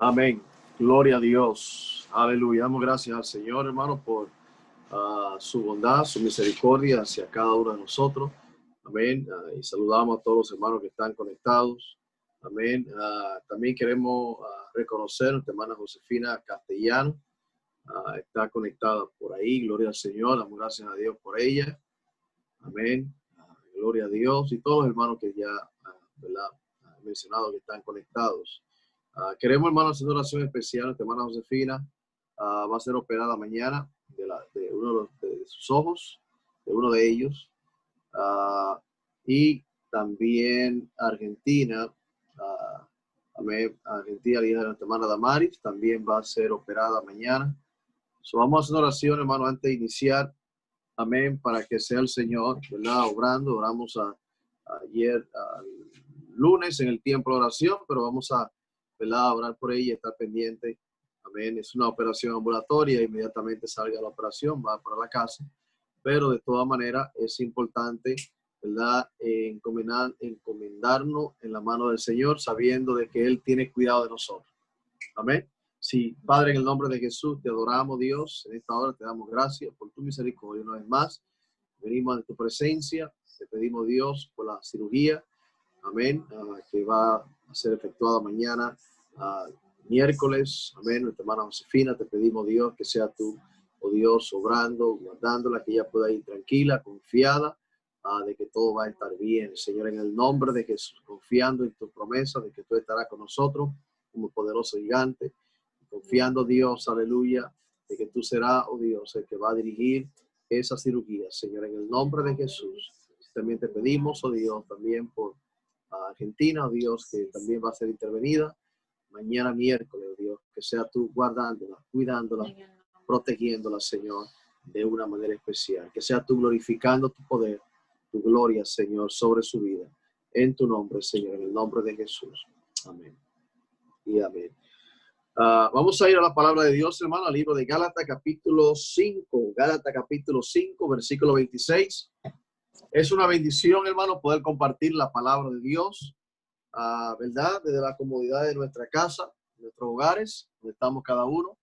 Amén. Gloria a Dios. Aleluya. Damos gracias al Señor, hermano, por su bondad, su misericordia hacia cada uno de nosotros. Amén. Y saludamos a todos los hermanos que están conectados. Amén. También queremos reconocer a nuestra hermana Josefina Castellano. Está conectada por ahí. Gloria al Señor. Damos gracias a Dios por ella. Amén. Gloria a Dios. Y todos los hermanos que ya ¿verdad? Mencionado que están conectados. Queremos, hermanos, hacer una oración especial. Nuestra hermana Josefina va a ser operada mañana de uno de sus ojos, de uno de ellos. Y también Argentina, Argentina, la hija de nuestra hermana Damaris, también va a ser operada mañana. Vamos a hacer una oración, hermano, antes de iniciar. Amén, para que sea el Señor, ¿verdad? Obrando. Oramos ayer, lunes, en el tiempo de oración, pero vamos a, ¿verdad? Orar por ella y estar pendiente. Amén. Es una operación ambulatoria, inmediatamente salga la operación, va para la casa. Pero de todas maneras es importante, ¿verdad? Encomendarnos en la mano del Señor, sabiendo de que Él tiene cuidado de nosotros. Amén. Sí, Padre, en el nombre de Jesús, te adoramos, Dios. En esta hora te damos gracias por tu misericordia. Una vez más, venimos a tu presencia. Te pedimos, Dios, por la cirugía. Amén. Que va a ser efectuada mañana, miércoles. Amén. Nuestra hermana Josefina, te pedimos, Dios, que sea tú, oh Dios, obrando, guardándola, que ella pueda ir tranquila, confiada, de que todo va a estar bien. Señor, en el nombre de Jesús, confiando en tu promesa de que tú estarás con nosotros como poderoso gigante. Confiando, Dios, aleluya, de que tú serás, oh Dios, el que va a dirigir esa cirugía, Señor, en el nombre de Jesús. También te pedimos, oh Dios, también por Argentina, oh Dios, que también va a ser intervenida mañana miércoles, oh Dios, que sea tú guardándola, cuidándola, protegiéndola, Señor, de una manera especial. Que sea tú glorificando tu poder, tu gloria, Señor, sobre su vida. En tu nombre, Señor, en el nombre de Jesús. Amén. Y amén. Vamos a ir a la palabra de Dios, hermano, al libro de Gálatas, capítulo 5. Gálatas, capítulo 5, versículo 26. Es una bendición, hermano, poder compartir la palabra de Dios, ¿verdad? Desde la comodidad de nuestra casa, nuestros hogares, donde estamos cada uno.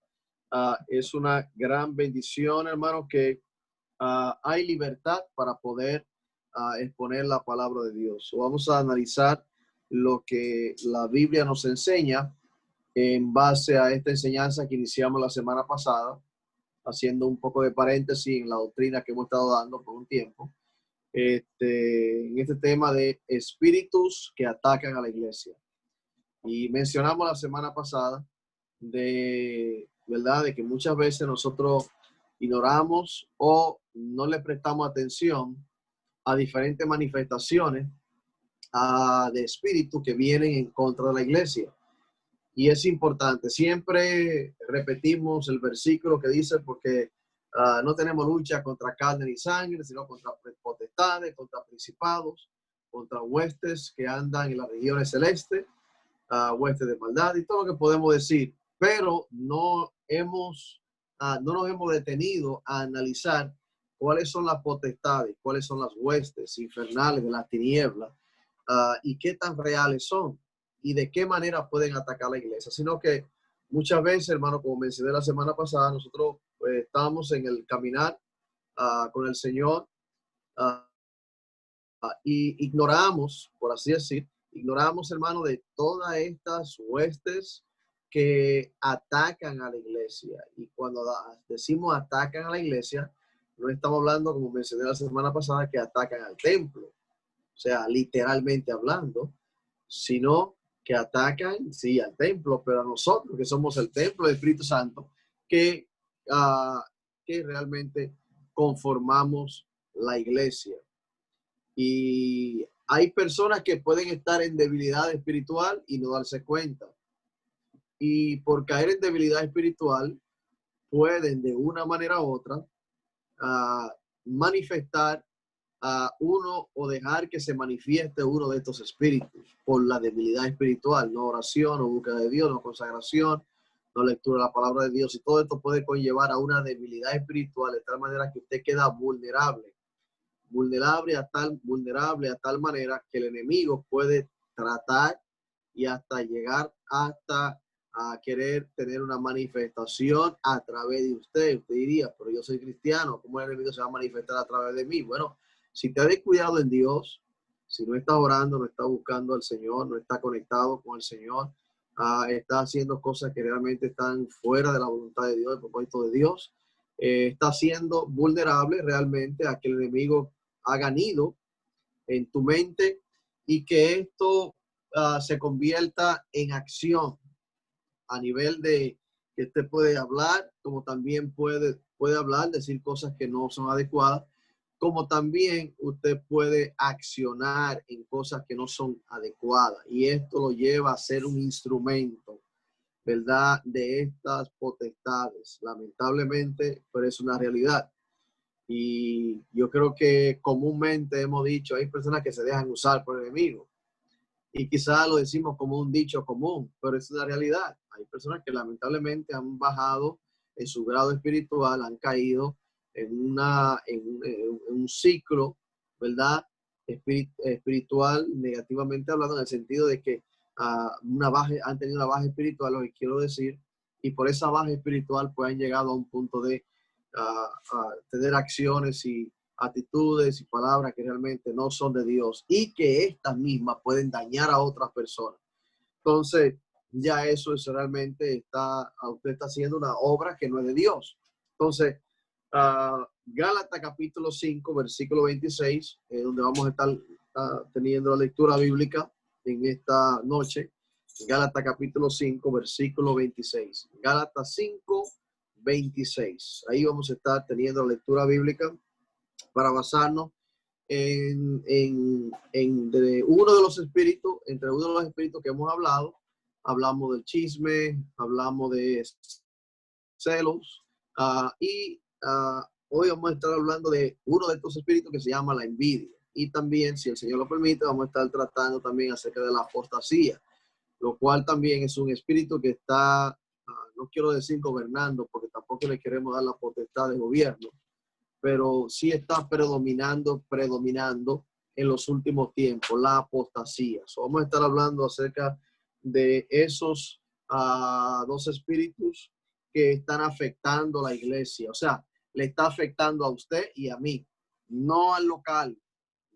Es una gran bendición, hermano, que hay libertad para poder exponer la palabra de Dios. Vamos a analizar lo que la Biblia nos enseña en base a esta enseñanza que iniciamos la semana pasada, haciendo un poco de paréntesis en la doctrina que hemos estado dando por un tiempo, en este tema de espíritus que atacan a la iglesia. Y mencionamos la semana pasada ¿verdad? De que muchas veces nosotros ignoramos o no le prestamos atención a diferentes manifestaciones de espíritus que vienen en contra de la iglesia. Y es importante, siempre repetimos el versículo que dice, porque no tenemos lucha contra carne ni sangre, sino contra potestades, contra principados, contra huestes que andan en las regiones celestes, huestes de maldad y todo lo que podemos decir. Pero no nos hemos detenido a analizar cuáles son las potestades, cuáles son las huestes infernales de las tinieblas y qué tan reales son y de qué manera pueden atacar la iglesia, sino que muchas veces, hermano, como mencioné la semana pasada, nosotros estamos en el caminar con el Señor y ignoramos, por así decir, hermano, de todas estas huestes que atacan a la iglesia. Y cuando decimos atacan a la iglesia, no estamos hablando, como mencioné la semana pasada, que atacan al templo, o sea, literalmente hablando, sino que atacan, sí, al templo, pero a nosotros, que somos el templo del Espíritu Santo, que realmente conformamos la iglesia. Y hay personas que pueden estar en debilidad espiritual y no darse cuenta. Y por caer en debilidad espiritual, pueden de una manera u otra manifestar a uno o dejar que se manifieste uno de estos espíritus por la debilidad espiritual, no oración, no búsqueda de Dios, no consagración, no lectura de la palabra de Dios. Y todo esto puede conllevar a una debilidad espiritual de tal manera que usted queda vulnerable a tal manera que el enemigo puede tratar y hasta llegar hasta a querer tener una manifestación a través de usted. Usted diría, pero yo soy cristiano, ¿cómo el enemigo se va a manifestar a través de mí? Bueno, si te has descuidado en Dios, si no estás orando, no estás buscando al Señor, no estás conectado con el Señor, está haciendo cosas que realmente están fuera de la voluntad de Dios, el propósito de Dios, está siendo vulnerable realmente a que el enemigo haga nido en tu mente y que esto se convierta en acción a nivel de que usted puede hablar, como también puede hablar, decir cosas que no son adecuadas, como también usted puede accionar en cosas que no son adecuadas. Y esto lo lleva a ser un instrumento, ¿verdad?, de estas potestades. Lamentablemente, pero es una realidad. Y yo creo que comúnmente hemos dicho, hay personas que se dejan usar por el enemigo. Y quizás lo decimos como un dicho común, pero es una realidad. Hay personas que lamentablemente han bajado en su grado espiritual, han caído en un ciclo, ¿verdad? Espiritual, negativamente hablando, en el sentido de que han tenido una baja espiritual, lo que quiero decir, y por esa baja espiritual pues han llegado a un punto de tener acciones y actitudes y palabras que realmente no son de Dios y que estas mismas pueden dañar a otras personas. Entonces, ya eso es realmente usted está haciendo una obra que no es de Dios. Entonces, Gálatas capítulo 5, versículo 26, donde vamos a estar teniendo la lectura bíblica en esta noche. Gálatas capítulo 5, versículo 26. Gálatas 5, 26. Ahí vamos a estar teniendo la lectura bíblica para basarnos entre uno de los espíritus que hemos hablado. Hablamos del chisme, hablamos de celos, hoy vamos a estar hablando de uno de estos espíritus que se llama la envidia. Y también, si el Señor lo permite, vamos a estar tratando también acerca de la apostasía, lo cual también es un espíritu que está, no quiero decir gobernando, porque tampoco le queremos dar la potestad de gobierno, pero sí está predominando en los últimos tiempos, la apostasía. Vamos a estar hablando acerca de esos dos espíritus que están afectando la iglesia. O sea, le está afectando a usted y a mí, no al local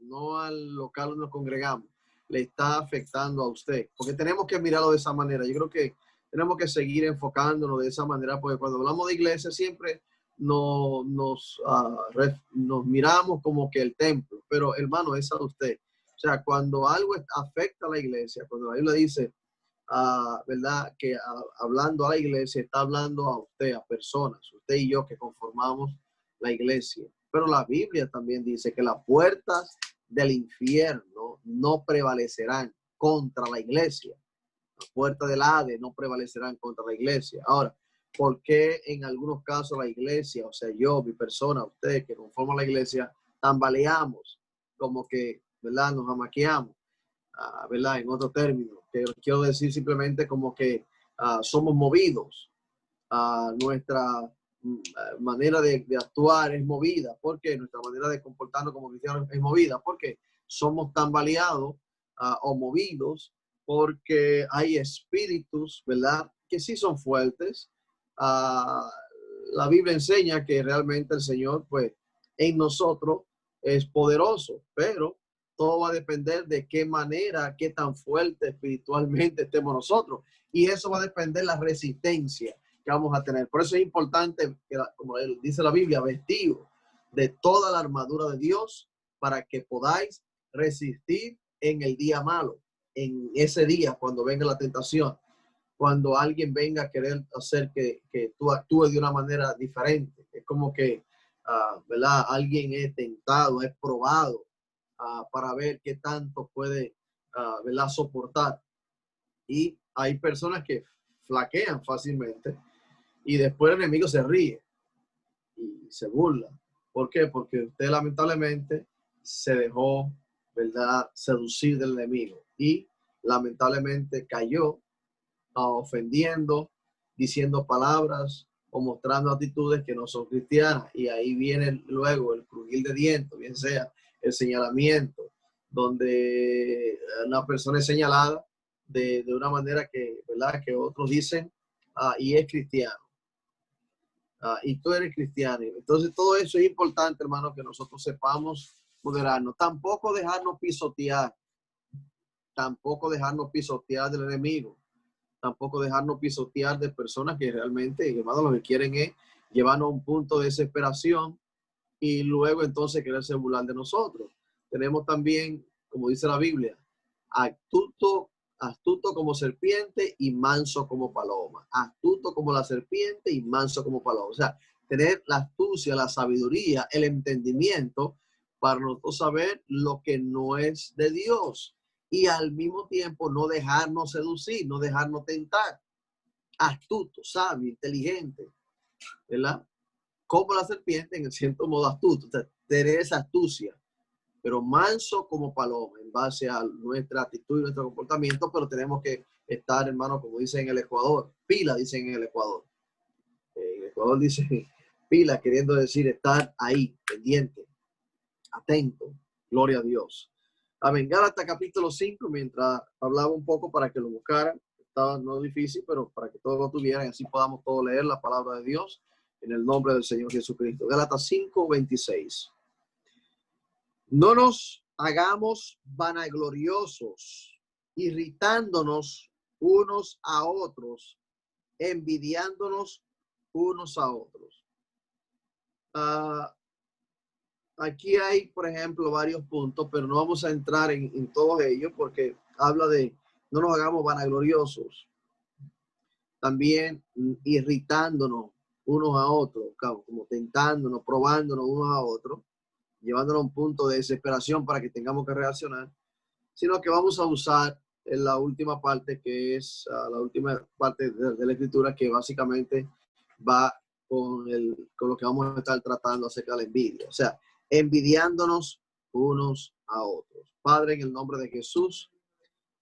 donde nos congregamos, le está afectando a usted, porque tenemos que mirarlo de esa manera. Yo creo que tenemos que seguir enfocándonos de esa manera, porque cuando hablamos de iglesia siempre nos miramos como que el templo, pero hermano, es a usted. O sea, cuando algo afecta a la iglesia, cuando la Biblia dice, ¿verdad?, que hablando a la iglesia, está hablando a usted, a personas, usted y yo que conformamos la iglesia. Pero la Biblia también dice que las puertas del infierno no prevalecerán contra la iglesia. Las puertas del Hades no prevalecerán contra la iglesia. Ahora, ¿por qué en algunos casos la iglesia, o sea, yo, mi persona, usted que conforma la iglesia, tambaleamos, como que, ¿verdad?, nos amaqueamos, ¿verdad? En otro término, que quiero decir simplemente como que somos movidos, nuestra manera de actuar es movida, porque nuestra manera de comportarnos como cristianos es movida, porque somos tambaleados o movidos, porque hay espíritus, ¿verdad?, que sí son fuertes. La Biblia enseña que realmente el Señor, pues, en nosotros es poderoso, pero todo va a depender de qué manera, qué tan fuerte espiritualmente estemos nosotros. Y eso va a depender de la resistencia que vamos a tener. Por eso es importante, que, como dice la Biblia, vestido de toda la armadura de Dios para que podáis resistir en el día malo, en ese día cuando venga la tentación, cuando alguien venga a querer hacer que tú actúes de una manera diferente. Es como que, ¿verdad?, alguien es tentado, es probado para ver qué tanto puede, ¿verdad?, soportar. Y hay personas que flaquean fácilmente y después el enemigo se ríe y se burla. ¿Por qué? Porque usted lamentablemente se dejó, ¿verdad?, seducir del enemigo y lamentablemente cayó ofendiendo, diciendo palabras o mostrando actitudes que no son cristianas. Y ahí viene luego el crujir de dientes, bien sea el señalamiento, donde una persona es señalada de una manera que, ¿verdad? Que otros dicen, y es cristiano. Y tú eres cristiano. Entonces todo eso es importante, hermano, que nosotros sepamos moderarnos. Tampoco dejarnos pisotear. Tampoco dejarnos pisotear del enemigo. Tampoco dejarnos pisotear de personas que realmente, hermano, lo que quieren es llevarnos a un punto de desesperación y luego entonces quererse burlar de nosotros. Tenemos también, como dice la Biblia, astuto como serpiente y manso como paloma. Astuto como la serpiente y manso como paloma. O sea, tener la astucia, la sabiduría, el entendimiento para nosotros saber lo que no es de Dios y al mismo tiempo no dejarnos seducir, no dejarnos tentar. Astuto, sabio, inteligente, ¿verdad? Como la serpiente, en el cierto modo astuto. O sea, tener esa astucia, pero manso como paloma en base a nuestra actitud y nuestro comportamiento, pero tenemos que estar, hermano, como dicen en el Ecuador, pila, dicen en el Ecuador. En el Ecuador dice pila, queriendo decir estar ahí, pendiente, atento, gloria a Dios. Amén. Gálatas capítulo 5, mientras hablaba un poco para que lo buscaran, estaba no difícil, pero para que todos lo tuvieran, así podamos todos leer la palabra de Dios en el nombre del Señor Jesucristo. Gálatas 5, 26. No nos hagamos vanagloriosos, irritándonos unos a otros, envidiándonos unos a otros. Aquí hay, por ejemplo, varios puntos, pero no vamos a entrar en todos ellos porque habla de no nos hagamos vanagloriosos. También irritándonos unos a otros, como tentándonos, probándonos unos a otros, llevándonos a un punto de desesperación para que tengamos que reaccionar, sino que vamos a usar en la última parte, que es la última parte de la escritura, que básicamente va con lo que vamos a estar tratando acerca de la envidia. O sea, envidiándonos unos a otros. Padre, en el nombre de Jesús,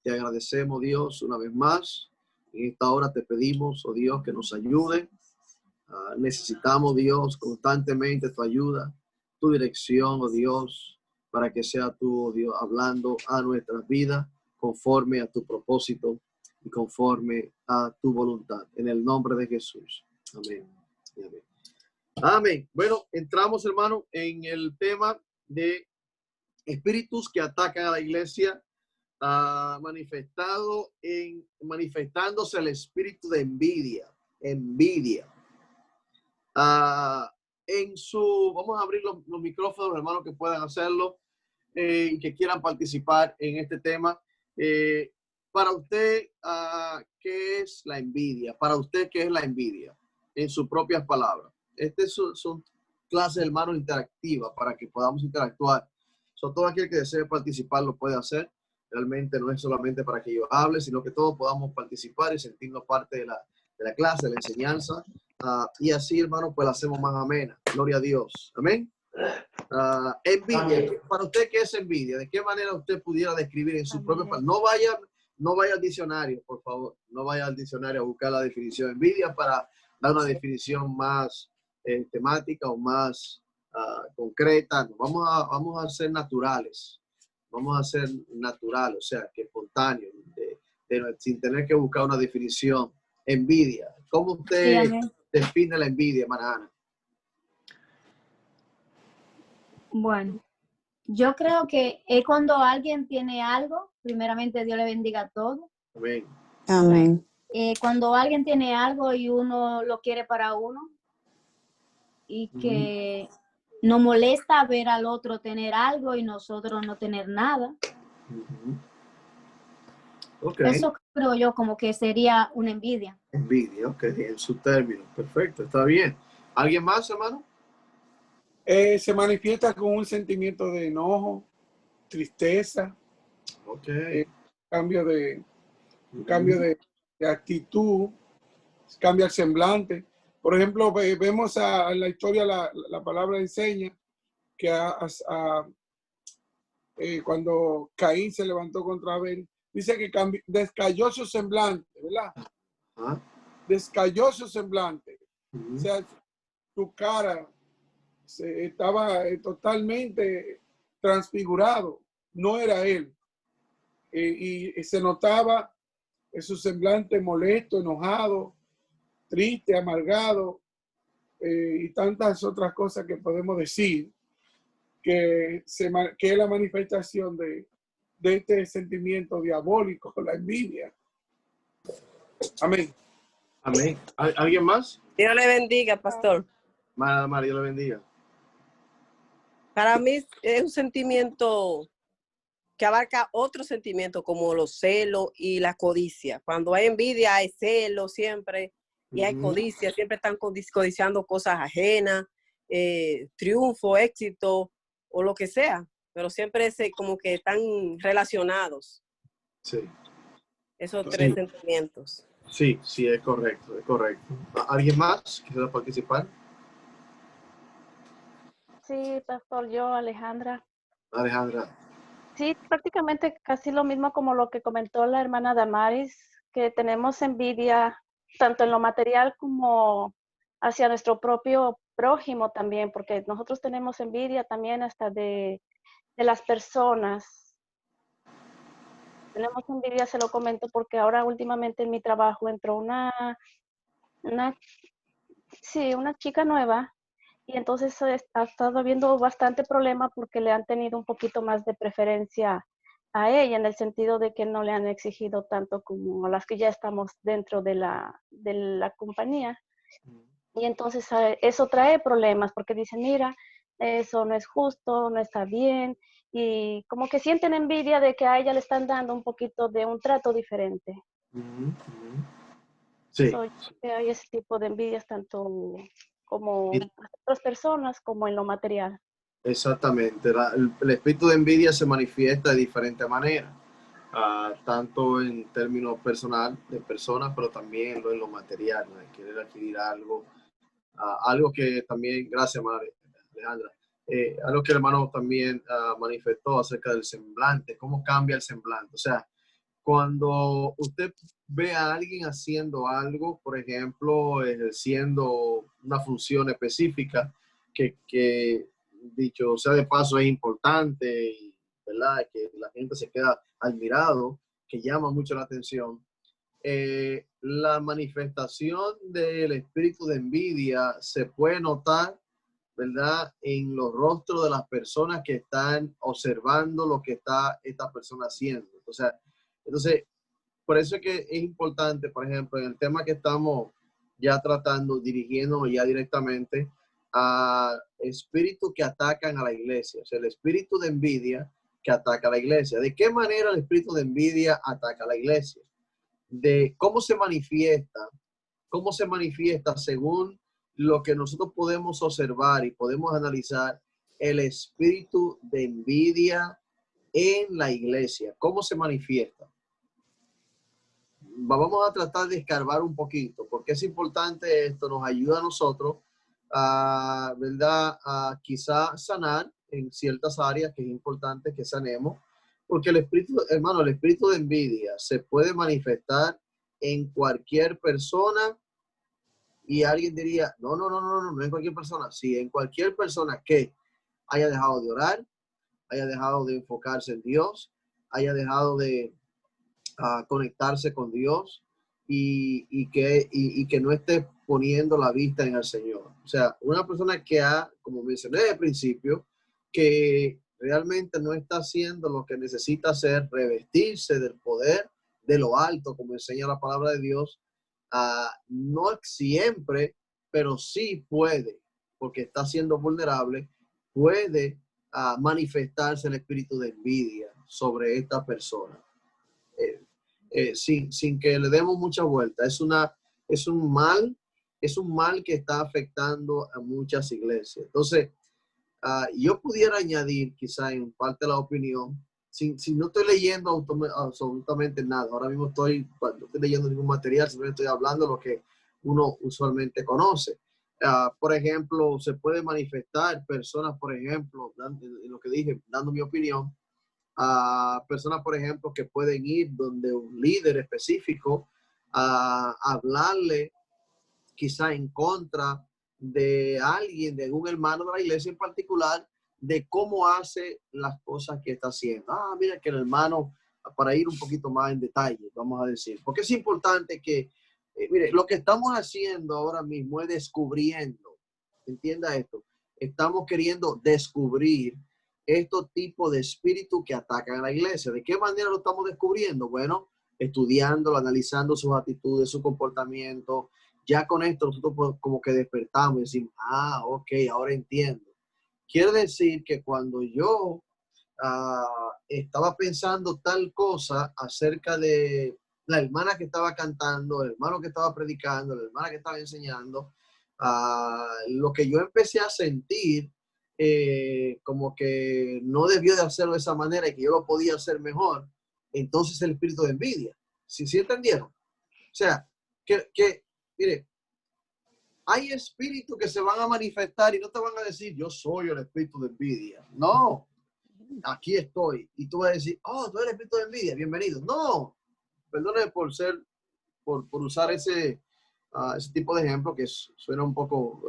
te agradecemos, Dios, una vez más. En esta hora te pedimos, oh Dios, que nos ayude. Necesitamos, Dios, constantemente tu ayuda, tu dirección, oh Dios, para que sea tú, oh Dios, hablando a nuestras vidas conforme a tu propósito y conforme a tu voluntad. En el nombre de Jesús. Amén. Amén. Amén. Bueno, entramos, hermano, en el tema de espíritus que atacan a la iglesia, manifestándose el espíritu de envidia. Envidia. Vamos a abrir los micrófonos, hermanos, que puedan hacerlo y que quieran participar en este tema. Para usted, ¿qué es la envidia? Para usted, ¿qué es la envidia? En sus propias palabras. Son clases, hermanos, interactivas para que podamos interactuar. Todo aquel que desee participar lo puede hacer. Realmente no es solamente para que yo hable, sino que todos podamos participar y sentirnos parte de la clase, de la enseñanza. Y así, hermano, pues la hacemos más amena. Gloria a Dios. Amén. Envidia. Para usted, ¿qué es envidia? ¿De qué manera usted pudiera describir en su propio palabra? No vaya al diccionario, por favor. No vaya al diccionario a buscar la definición de envidia para dar una definición más temática o más concreta. Vamos a ser naturales. Vamos a ser naturales, o sea, que espontáneo, sin tener que buscar una definición. Envidia. ¿Cómo usted define la envidia, hermana Ana? Bueno, yo creo que es cuando alguien tiene algo, primeramente Dios le bendiga a todos. Amén. Amén. Cuando alguien tiene algo y uno lo quiere para uno y que nos molesta ver al otro tener algo y nosotros no tener nada. Okay. Eso creo yo como que sería una envidia. Envidia, ok, en su término. Perfecto, está bien. ¿Alguien más, hermano? Se manifiesta con un sentimiento de enojo, tristeza, Okay. cambio de actitud, cambia el semblante. Por ejemplo, vemos a la historia, la palabra enseña que cuando Caín se levantó contra Abel, dice que descayó su semblante, ¿verdad? Descayó su semblante. O sea, su cara estaba totalmente transfigurado, no era él. Y se notaba es su semblante molesto, enojado, triste, amargado, y tantas otras cosas que podemos decir, que es la manifestación de este sentimiento diabólico, la envidia. Amén. Amén. ¿Alguien más? Dios le bendiga, pastor. María, Dios le bendiga. Para mí es un sentimiento que abarca otros sentimientos como los celos y la codicia. Cuando hay envidia, hay celos siempre, y hay codicia, siempre están codiciando cosas ajenas, triunfo, éxito o lo que sea, pero siempre como que están relacionados. Sí. Esos tres sentimientos. Sí, sí, es correcto, es correcto. ¿Alguien más quisiera participar? Sí, pastor, yo, Alejandra. Alejandra. Sí, prácticamente casi lo mismo como lo que comentó la hermana Damaris, que tenemos envidia tanto en lo material como hacia nuestro propio prójimo también, porque nosotros tenemos envidia también hasta de las personas. Tenemos envidia, se lo comento, porque ahora últimamente en mi trabajo entró una chica nueva. Y entonces ha estado habiendo bastante problema porque le han tenido un poquito más de preferencia a ella, en el sentido de que no le han exigido tanto como a las que ya estamos dentro de la compañía. Y entonces eso trae problemas porque dicen, mira, eso no es justo, no está bien. Y como que sienten envidia de que a ella le están dando un poquito de un trato diferente. Sí. Hay ese tipo de envidias tanto como a otras personas como en lo material. Exactamente. El espíritu de envidia se manifiesta de diferentes maneras, tanto en términos personal, de personas, pero también en lo material, ¿no? De querer adquirir algo, algo que también, gracias Alejandra, algo que el hermano también manifestó acerca del semblante, cómo cambia el semblante. O sea, cuando usted ve a alguien haciendo algo, por ejemplo, ejerciendo una función específica que dicho sea de paso es importante, ¿verdad? Que la gente se queda admirado, que llama mucho la atención. La manifestación del espíritu de envidia se puede notar, ¿verdad? En los rostros de las personas que están observando lo que está esta persona haciendo. Entonces, por eso es que es importante, por ejemplo, en el tema que estamos ya tratando, dirigiéndonos ya directamente a espíritus que atacan a la iglesia, o sea, el espíritu de envidia que ataca a la iglesia. ¿De qué manera el espíritu de envidia ataca a la iglesia? De cómo se manifiesta según lo que nosotros podemos observar y podemos analizar el espíritu de envidia en la iglesia. ¿Cómo se manifiesta? Vamos a tratar de escarbar un poquito, porque es importante esto, nos ayuda a nosotros a, ¿verdad? A quizá sanar en ciertas áreas que es importante que sanemos, porque el espíritu, hermano, el espíritu de envidia se puede manifestar en cualquier persona y alguien diría, no en cualquier persona, sí, en cualquier persona que haya dejado de orar, haya dejado de enfocarse en Dios, haya dejado de conectarse con Dios y que no esté poniendo la vista en el Señor. O sea, una persona que como mencioné al principio, que realmente no está haciendo lo que necesita hacer, revestirse del poder de lo alto, como enseña la palabra de Dios, no siempre, pero sí puede, porque está siendo vulnerable, puede manifestarse el espíritu de envidia sobre esta persona. Sin que le demos mucha vuelta. Es un mal que está afectando a muchas iglesias. Entonces, yo pudiera añadir quizá en parte la opinión, si no estoy leyendo absolutamente nada, ahora mismo no estoy leyendo ningún material, simplemente estoy hablando lo que uno usualmente conoce. Por ejemplo, se puede manifestar personas, por ejemplo, en lo que dije, dando mi opinión, a personas, por ejemplo, que pueden ir donde un líder específico a hablarle quizá en contra de alguien, de un hermano de la iglesia en particular, de cómo hace las cosas que está haciendo. Mira que el hermano para ir un poquito más en detalle, vamos a decir. Porque es importante que, mire, lo que estamos haciendo ahora mismo es descubriendo, entienda esto, estamos queriendo descubrir estos tipos de espíritus que atacan a la iglesia. ¿De qué manera lo estamos descubriendo? Bueno, estudiándolo, analizando sus actitudes, su comportamiento. Ya con esto nosotros como que despertamos y decimos, ah, ok, ahora entiendo. Quiere decir que cuando yo estaba pensando tal cosa acerca de la hermana que estaba cantando, el hermano que estaba predicando, la hermana que estaba enseñando, lo que yo empecé a sentir como que no debió de hacerlo de esa manera y que yo lo podía hacer mejor, entonces el espíritu de envidia. ¿Sí entendieron? O sea, mire, hay espíritus que se van a manifestar y no te van a decir, yo soy el espíritu de envidia. No, aquí estoy. Y tú vas a decir, oh, tú eres el espíritu de envidia, bienvenido. No, perdóneme por usar ese tipo de ejemplo que suena un poco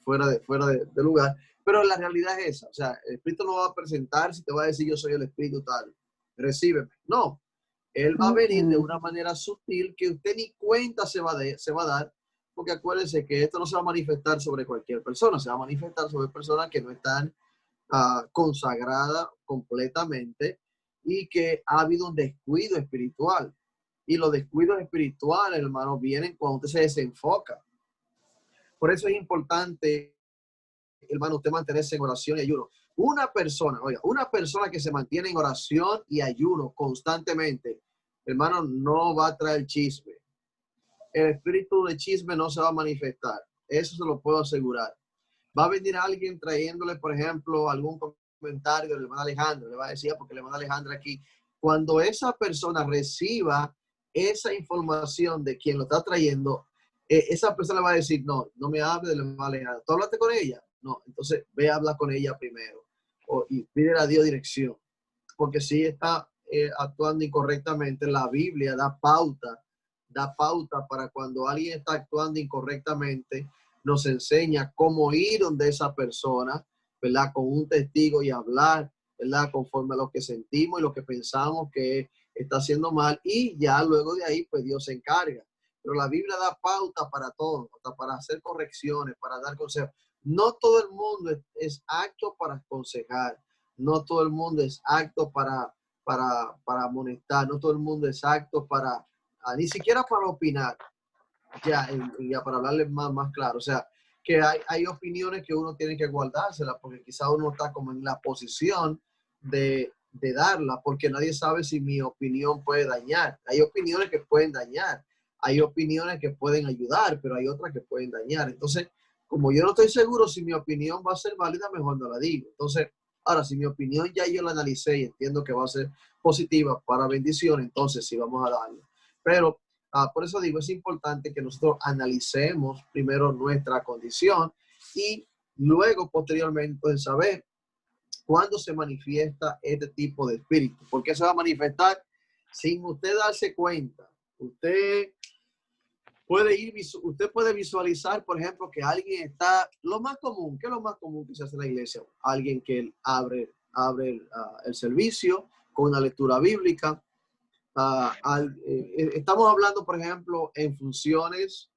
fuera de lugar, pero la realidad es esa. O sea, el espíritu no va a presentar si te va a decir, yo soy el espíritu tal, recíbeme. No, él va a venir de una manera sutil que usted ni cuenta se va a dar, porque acuérdense que esto no se va a manifestar sobre cualquier persona, se va a manifestar sobre personas que no están consagradas completamente y que ha habido un descuido espiritual. Y los descuidos espirituales, hermano, vienen cuando usted se desenfoca. Por eso es importante, hermano, usted mantenerse en oración y ayuno. Una persona que se mantiene en oración y ayuno constantemente, hermano, no va a traer chisme. El espíritu de chisme no se va a manifestar. Eso se lo puedo asegurar. Va a venir alguien trayéndole, por ejemplo, algún comentario del hermano Alejandro. Le va a decir, porque el hermano Alejandro aquí, cuando esa persona reciba esa información de quien lo está trayendo, esa persona va a decir, no me hable del hermano Alejandro. ¿Tú hablaste con ella? No, entonces ve a hablar con ella primero y pide a Dios dirección. Porque si está actuando incorrectamente, la Biblia da pauta para cuando alguien está actuando incorrectamente, nos enseña cómo ir donde esa persona, ¿verdad? Con un testigo y hablar, ¿verdad? Conforme a lo que sentimos y lo que pensamos que está haciendo mal, y ya luego de ahí, pues Dios se encarga. Pero la Biblia da pauta para todo, para hacer correcciones, para dar consejos. No todo el mundo es apto para aconsejar, no todo el mundo es apto para amonestar, no todo el mundo es apto para, ni siquiera para opinar, ya para hablarles más claro. O sea, que hay opiniones que uno tiene que guardárselas porque quizá uno está como en la posición de darla, porque nadie sabe si mi opinión puede dañar. Hay opiniones que pueden dañar, hay opiniones que pueden ayudar, pero hay otras que pueden dañar. Entonces, como yo no estoy seguro si mi opinión va a ser válida, mejor no la digo. Entonces, ahora, si mi opinión ya yo la analicé y entiendo que va a ser positiva para bendición, entonces sí vamos a darle. Pero por eso digo, es importante que nosotros analicemos primero nuestra condición y luego, posteriormente, saber cuándo se manifiesta este tipo de espíritu. ¿Por qué se va a manifestar? Sin usted darse cuenta. Usted puede visualizar, por ejemplo, que alguien está, lo más común, ¿qué es lo más común que se hace en la iglesia? Alguien que abre el servicio con una lectura bíblica. Estamos hablando, por ejemplo, en funciones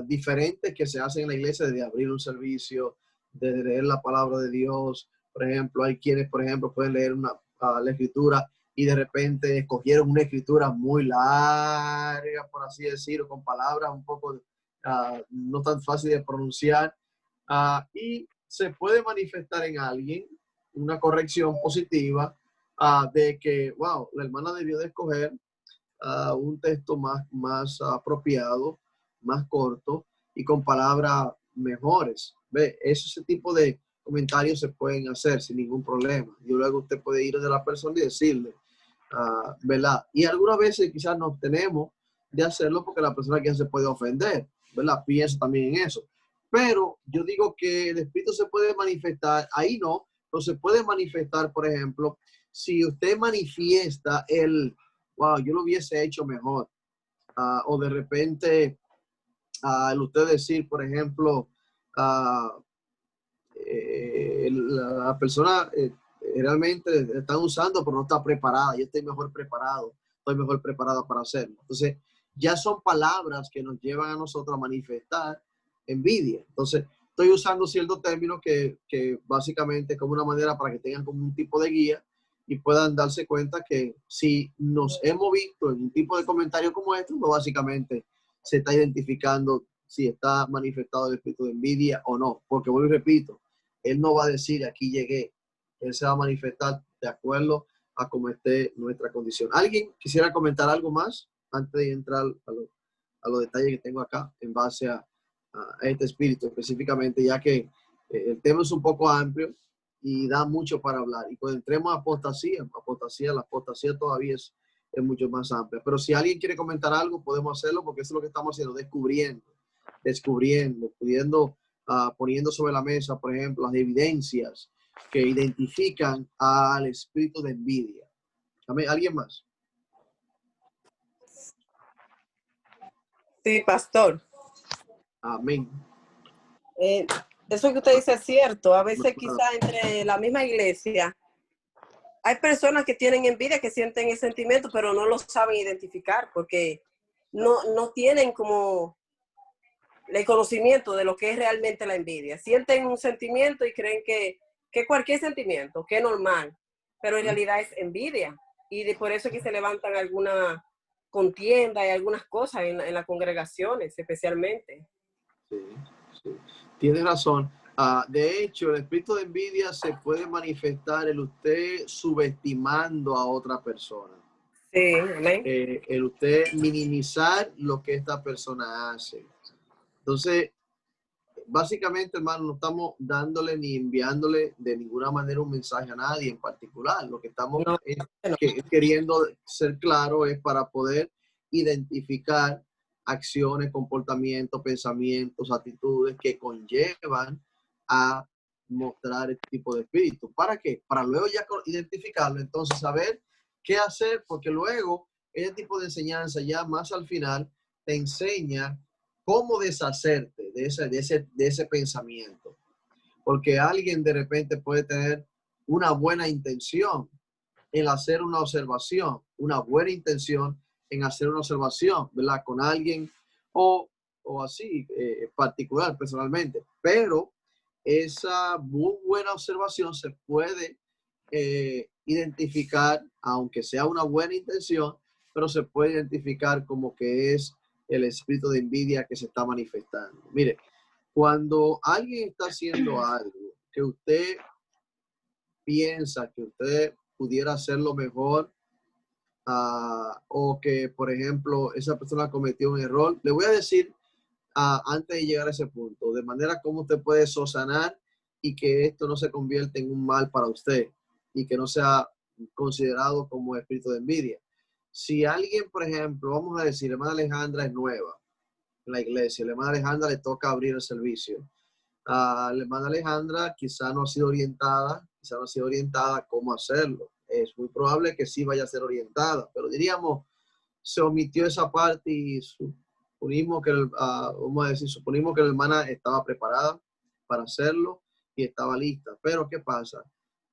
diferentes que se hacen en la iglesia, de abrir un servicio, de leer la palabra de Dios. Por ejemplo, hay quienes, por ejemplo, pueden leer la escritura y de repente escogieron una escritura muy larga, por así decirlo, con palabras un poco no tan fáciles de pronunciar, y se puede manifestar en alguien una corrección positiva de que, wow, la hermana debió de escoger un texto más apropiado, más corto y con palabras mejores. ¿Ve? Ese tipo de comentarios se pueden hacer sin ningún problema. Y luego usted puede ir de la persona y decirle, ¿verdad? Y algunas veces quizás no tenemos de hacerlo porque la persona quizás se puede ofender, ¿verdad? Pienso también en eso. Pero yo digo que el espíritu se puede manifestar, ahí no, pero se puede manifestar, por ejemplo, si usted manifiesta wow, yo lo hubiese hecho mejor. O de repente, usted decir, por ejemplo, la persona realmente están usando, pero no está preparada. Yo estoy mejor preparado, estoy mejor preparada para hacerlo. Entonces, ya son palabras que nos llevan a nosotros a manifestar envidia. Entonces, estoy usando ciertos términos que básicamente como una manera para que tengan como un tipo de guía y puedan darse cuenta que si nos hemos visto en un tipo de comentario como este, pues básicamente se está identificando si está manifestado el espíritu de envidia o no. Porque vuelvo y repito, él no va a decir aquí llegué, él se va a manifestar de acuerdo a cómo esté nuestra condición. ¿Alguien quisiera comentar algo más antes de entrar a los detalles que tengo acá en base a este espíritu específicamente, ya que el tema es un poco amplio y da mucho para hablar? Y cuando entremos a apostasía, la apostasía todavía es mucho más amplia. Pero si alguien quiere comentar algo, podemos hacerlo, porque eso es lo que estamos haciendo, descubriendo, pudiendo, poniendo sobre la mesa, por ejemplo, las evidencias que identifican al espíritu de envidia. ¿Alguien más? Sí, pastor. Amén. Eso que usted dice es cierto. A veces quizá entre la misma iglesia hay personas que tienen envidia, que sienten el sentimiento, pero no lo saben identificar porque no tienen como el conocimiento de lo que es realmente la envidia. Sienten un sentimiento y creen que cualquier sentimiento, que es normal, pero en realidad es envidia. Y por eso es que se levantan alguna contienda y algunas cosas en las congregaciones, especialmente. Sí, sí. Tienes razón. De hecho, el espíritu de envidia se puede manifestar el usted subestimando a otra persona. Sí, amén. El usted minimizar lo que esta persona hace. Entonces, básicamente, hermano, no estamos dándole ni enviándole de ninguna manera un mensaje a nadie en particular. Lo que estamos queriendo ser claro es para poder identificar acciones, comportamientos, pensamientos, actitudes que conllevan a mostrar este tipo de espíritu. ¿Para qué? Para luego ya identificarlo, entonces saber qué hacer, porque luego este tipo de enseñanza ya más al final te enseña cómo deshacerte de ese pensamiento. Porque alguien de repente puede tener una buena intención en hacer una observación, una buena intención en hacer una observación, ¿verdad? Con alguien o así, particular, personalmente. Pero esa muy buena observación se puede identificar, aunque sea una buena intención, pero se puede identificar como que es el espíritu de envidia que se está manifestando. Mire, cuando alguien está haciendo algo que usted piensa que usted pudiera hacerlo mejor, o que, por ejemplo, esa persona cometió un error, le voy a decir antes de llegar a ese punto, de manera como usted puede subsanar y que esto no se convierta en un mal para usted y que no sea considerado como espíritu de envidia. Si alguien, por ejemplo, vamos a decir, la hermana Alejandra es nueva en la iglesia, la hermana Alejandra le toca abrir el servicio. La hermana Alejandra quizá no ha sido orientada, cómo hacerlo. Es muy probable que sí vaya a ser orientada, pero diríamos, se omitió esa parte y suponimos que, suponimos que la hermana estaba preparada para hacerlo y estaba lista. Pero ¿qué pasa?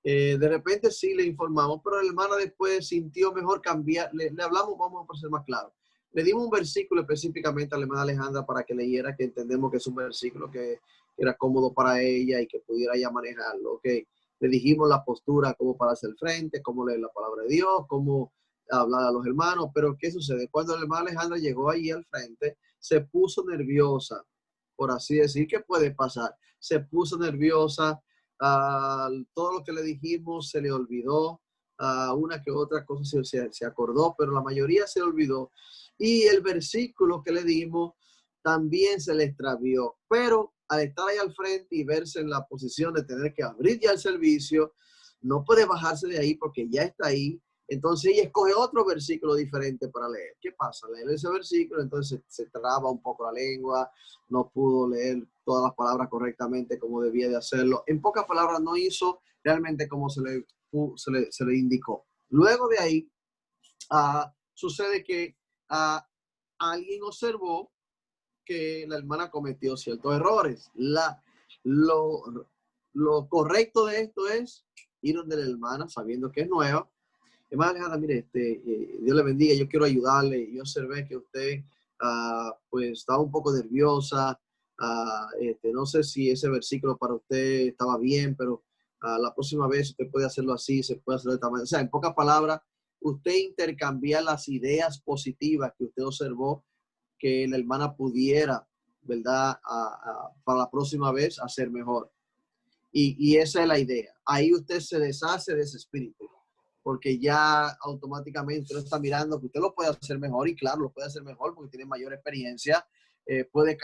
De repente sí le informamos, pero la hermana después sintió mejor cambiar. Le hablamos, vamos a ser más claros. Le dimos un versículo específicamente a la hermana Alejandra para que leyera, que entendemos que es un versículo que era cómodo para ella y que pudiera ya manejarlo. Okay. Le dijimos la postura, cómo pararse al frente, cómo leer la palabra de Dios, cómo hablar a los hermanos. Pero ¿qué sucede? Cuando la hermana Alejandra llegó allí al frente, se puso nerviosa, por así decir. ¿Qué puede pasar? Se puso nerviosa. Todo lo que le dijimos se le olvidó. Una que otra cosa se acordó, pero la mayoría se olvidó. Y el versículo que le dimos también se le extravió. Pero al estar ahí al frente y verse en la posición de tener que abrir ya el servicio, no puede bajarse de ahí porque ya está ahí. Entonces ella escoge otro versículo diferente para leer. ¿Qué pasa? Leer ese versículo, entonces se traba un poco la lengua, no pudo leer todas las palabras correctamente como debía de hacerlo. En pocas palabras, no hizo realmente como se le indicó. Luego de ahí, sucede que alguien observó que la hermana cometió ciertos errores. Lo correcto de esto es ir donde la hermana sabiendo que es nueva. Hermana Alejandra, mire, Dios le bendiga, yo quiero ayudarle. Yo observé que usted pues estaba un poco nerviosa. No sé si ese versículo para usted estaba bien, pero la próxima vez usted puede hacerlo así, se puede hacerlo de esta manera. O sea, en pocas palabras, usted intercambiar las ideas positivas que usted observó que la hermana pudiera, ¿verdad? Para la próxima vez hacer mejor. Y esa es la idea. Ahí usted se deshace de ese espíritu, porque ya automáticamente lo está mirando que usted lo puede hacer mejor, y claro, lo puede hacer mejor porque tiene mayor experiencia, puede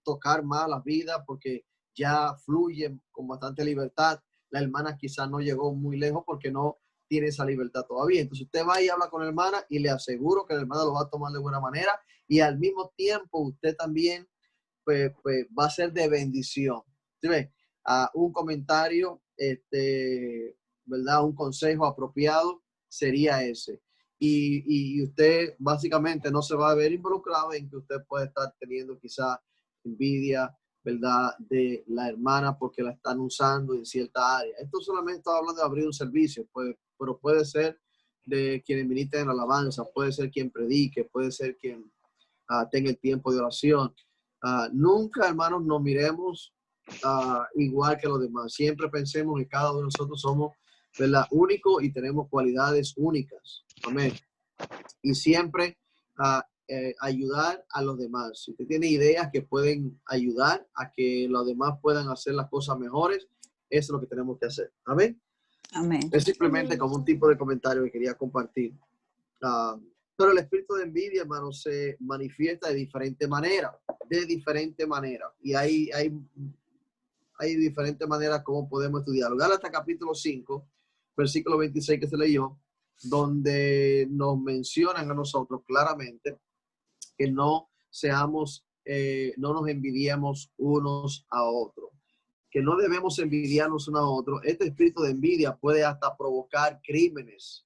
tocar más las vidas porque ya fluye con bastante libertad. La hermana quizás no llegó muy lejos porque no tiene esa libertad todavía. Entonces usted va y habla con la hermana y le aseguro que la hermana lo va a tomar de buena manera, y al mismo tiempo usted también pues va a ser de bendición. ¿Sí ve? Un comentario, ¿verdad? Un consejo apropiado sería ese. Y usted básicamente no se va a ver involucrado en que usted puede estar teniendo quizá envidia, ¿verdad? De la hermana porque la están usando en cierta área. Esto solamente está hablando de abrir un servicio, pues, pero puede ser de quien ministra en alabanza, puede ser quien predique, puede ser quien tenga el tiempo de oración. Nunca, hermanos, nos miremos igual que los demás. Siempre pensemos que cada uno de nosotros somos, ¿verdad?, únicos y tenemos cualidades únicas. Amén. Y siempre ayudar a los demás. Si usted tiene ideas que pueden ayudar a que los demás puedan hacer las cosas mejores, eso es lo que tenemos que hacer. Amén. Amén. Es simplemente como un tipo de comentario que quería compartir. Pero el espíritu de envidia, hermano, se manifiesta de diferente manera. Y hay diferentes maneras como podemos estudiarlo. Gálatas capítulo 5, versículo 26 que se leyó, donde nos mencionan a nosotros claramente que no nos envidiemos unos a otros, que no debemos envidiarnos unos a otros. Este espíritu de envidia puede hasta provocar crímenes.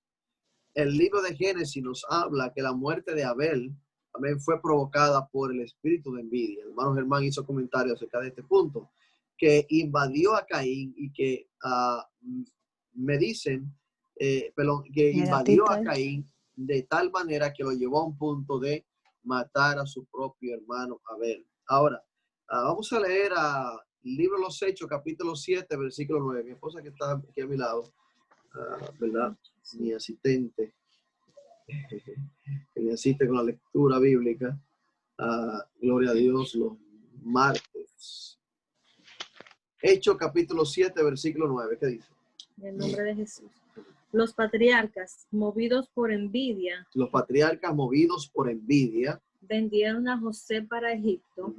El libro de Génesis nos habla que la muerte de Abel también fue provocada por el espíritu de envidia. El hermano Germán hizo comentarios acerca de este punto, que invadió a Caín y que me dicen, que invadió a Caín de tal manera que lo llevó a un punto de matar a su propio hermano Abel. Ahora, vamos a leer el libro de los Hechos, capítulo 7, versículo 9. Mi esposa que está aquí a mi lado, ¿verdad? Mi asistente, que me asiste con la lectura bíblica. Gloria a Dios, los martes. Hechos capítulo 7, versículo 9. ¿Qué dice? En el nombre de Jesús. Los patriarcas, movidos por envidia, vendieron a José para Egipto,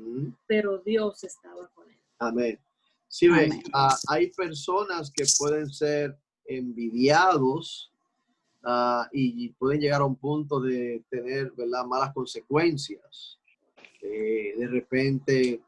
pero Dios estaba con él. Amén. Sí, ven, hay personas que pueden ser envidiados y pueden llegar a un punto de tener, ¿verdad?, malas consecuencias. De repente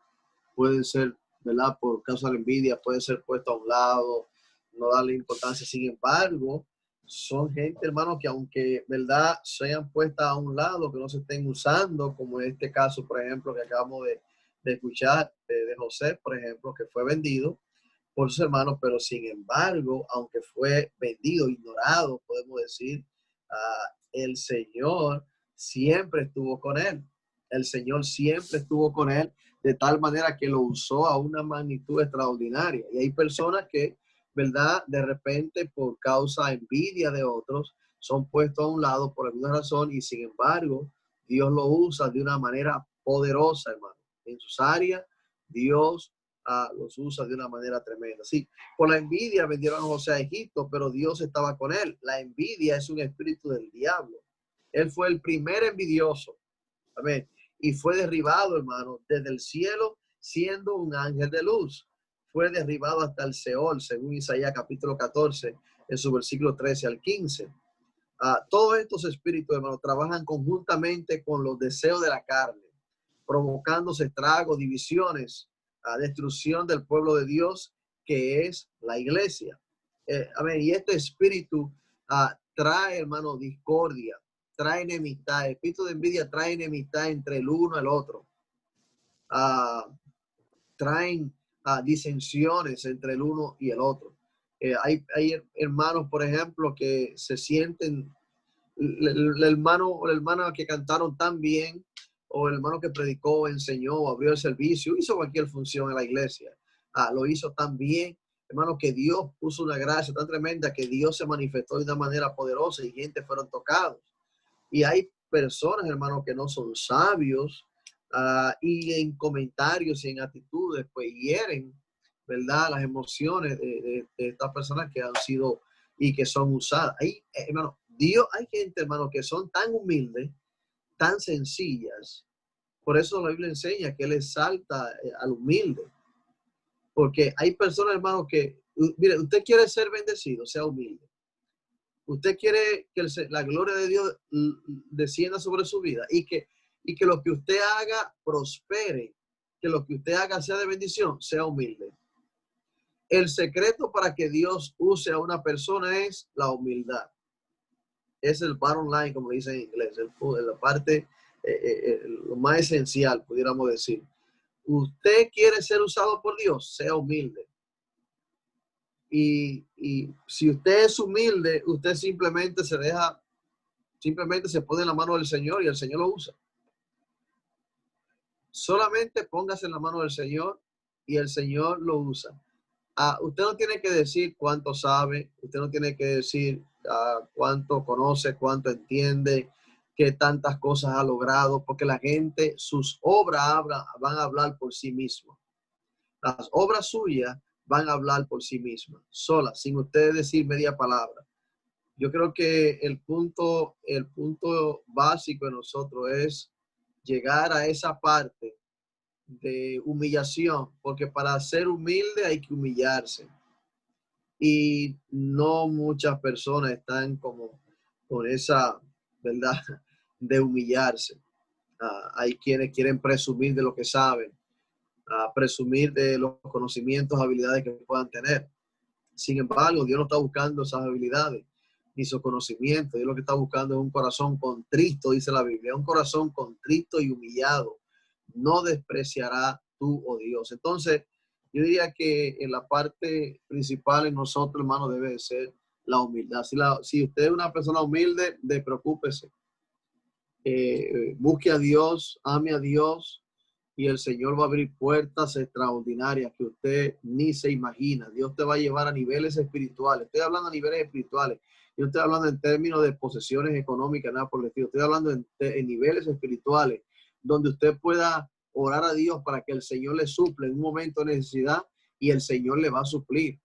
pueden ser, ¿verdad?, por causa de la envidia, puede ser puesto a un lado, no darle importancia. Sin embargo, son gente, hermano, que aunque, ¿verdad?, sean puestas a un lado, que no se estén usando, como en este caso, por ejemplo, que acabamos de escuchar de José, por ejemplo, que fue vendido por sus hermanos, pero sin embargo, aunque fue vendido, ignorado, podemos decir, el Señor siempre estuvo con él. El Señor siempre estuvo con él de tal manera que lo usó a una magnitud extraordinaria. Y hay personas que, ¿verdad?, de repente por causa de envidia de otros son puestos a un lado por alguna razón, y sin embargo Dios lo usa de una manera poderosa, hermano. En sus áreas Dios los usa de una manera tremenda. Sí, por la envidia vendieron a José a Egipto, pero Dios estaba con él. La envidia es un espíritu del diablo. Él fue el primer envidioso. Amén. Y fue derribado, hermano, desde el cielo, siendo un ángel de luz. Fue derribado hasta el Seol, según Isaías capítulo 14, en su versículo 13 al 15. Todos estos espíritus, hermano, trabajan conjuntamente con los deseos de la carne, provocándose estragos, divisiones, destrucción del pueblo de Dios, que es la iglesia. Amén. Y este espíritu trae, hermano, discordia, trae enemistad. El espíritu de envidia trae enemistad entre el uno y el otro. Traen disensiones entre el uno y el otro. Hay hermanos, por ejemplo, que se sienten, el hermano o la hermana que cantaron tan bien, o el hermano que predicó, enseñó, abrió el servicio, hizo cualquier función en la iglesia, lo hizo tan bien, hermano, que Dios puso una gracia tan tremenda que Dios se manifestó de una manera poderosa y gente fueron tocados. Y hay personas, hermano, que no son sabios y en comentarios y en actitudes, pues hieren, ¿verdad? Las emociones de estas personas que han sido y que son usadas. Hay, hermano, hay gente, hermano, que son tan humildes, tan sencillas. Por eso la Biblia enseña que Él exalta al humilde. Porque hay personas, hermano, que, mire, usted quiere ser bendecido, sea humilde. Usted quiere que la gloria de Dios descienda sobre su vida y que lo que usted haga prospere, que lo que usted haga sea de bendición, sea humilde. El secreto para que Dios use a una persona es la humildad. Es el bottom line, como dicen en inglés, la parte, lo más esencial, pudiéramos decir. Usted quiere ser usado por Dios, sea humilde. Y si usted es humilde, usted simplemente se pone en la mano del Señor y el Señor lo usa. Solamente póngase en la mano del Señor y el Señor lo usa. Usted no tiene que decir cuánto sabe, usted no tiene que decir cuánto conoce, cuánto entiende, qué tantas cosas ha logrado, porque la gente, sus obras van a hablar por sí mismas. Las obras suyas van a hablar por sí mismas, solas, sin usted decir media palabra. Yo creo que el punto básico de nosotros es llegar a esa parte de humillación, porque para ser humilde hay que humillarse. Y no muchas personas están como con esa, ¿verdad?, de humillarse. Hay quienes quieren presumir de lo que saben, presumir de los conocimientos, habilidades que puedan tener. Sin embargo, Dios no está buscando esas habilidades ni su conocimiento. Dios lo que está buscando es un corazón contrito, dice la Biblia, un corazón contrito y humillado. No despreciará tú, oh Dios. Entonces, yo diría que en la parte principal en nosotros, hermano, debe ser la humildad. Si usted es una persona humilde, despreocúpese. Busque a Dios, ame a Dios, y el Señor va a abrir puertas extraordinarias que usted ni se imagina. Dios te va a llevar a niveles espirituales. Estoy hablando a niveles espirituales. Yo estoy hablando en términos de posesiones económicas, nada por el estilo. Estoy hablando en niveles espirituales, donde usted pueda orar a Dios para que el Señor le suple en un momento de necesidad y el Señor le va a suplir.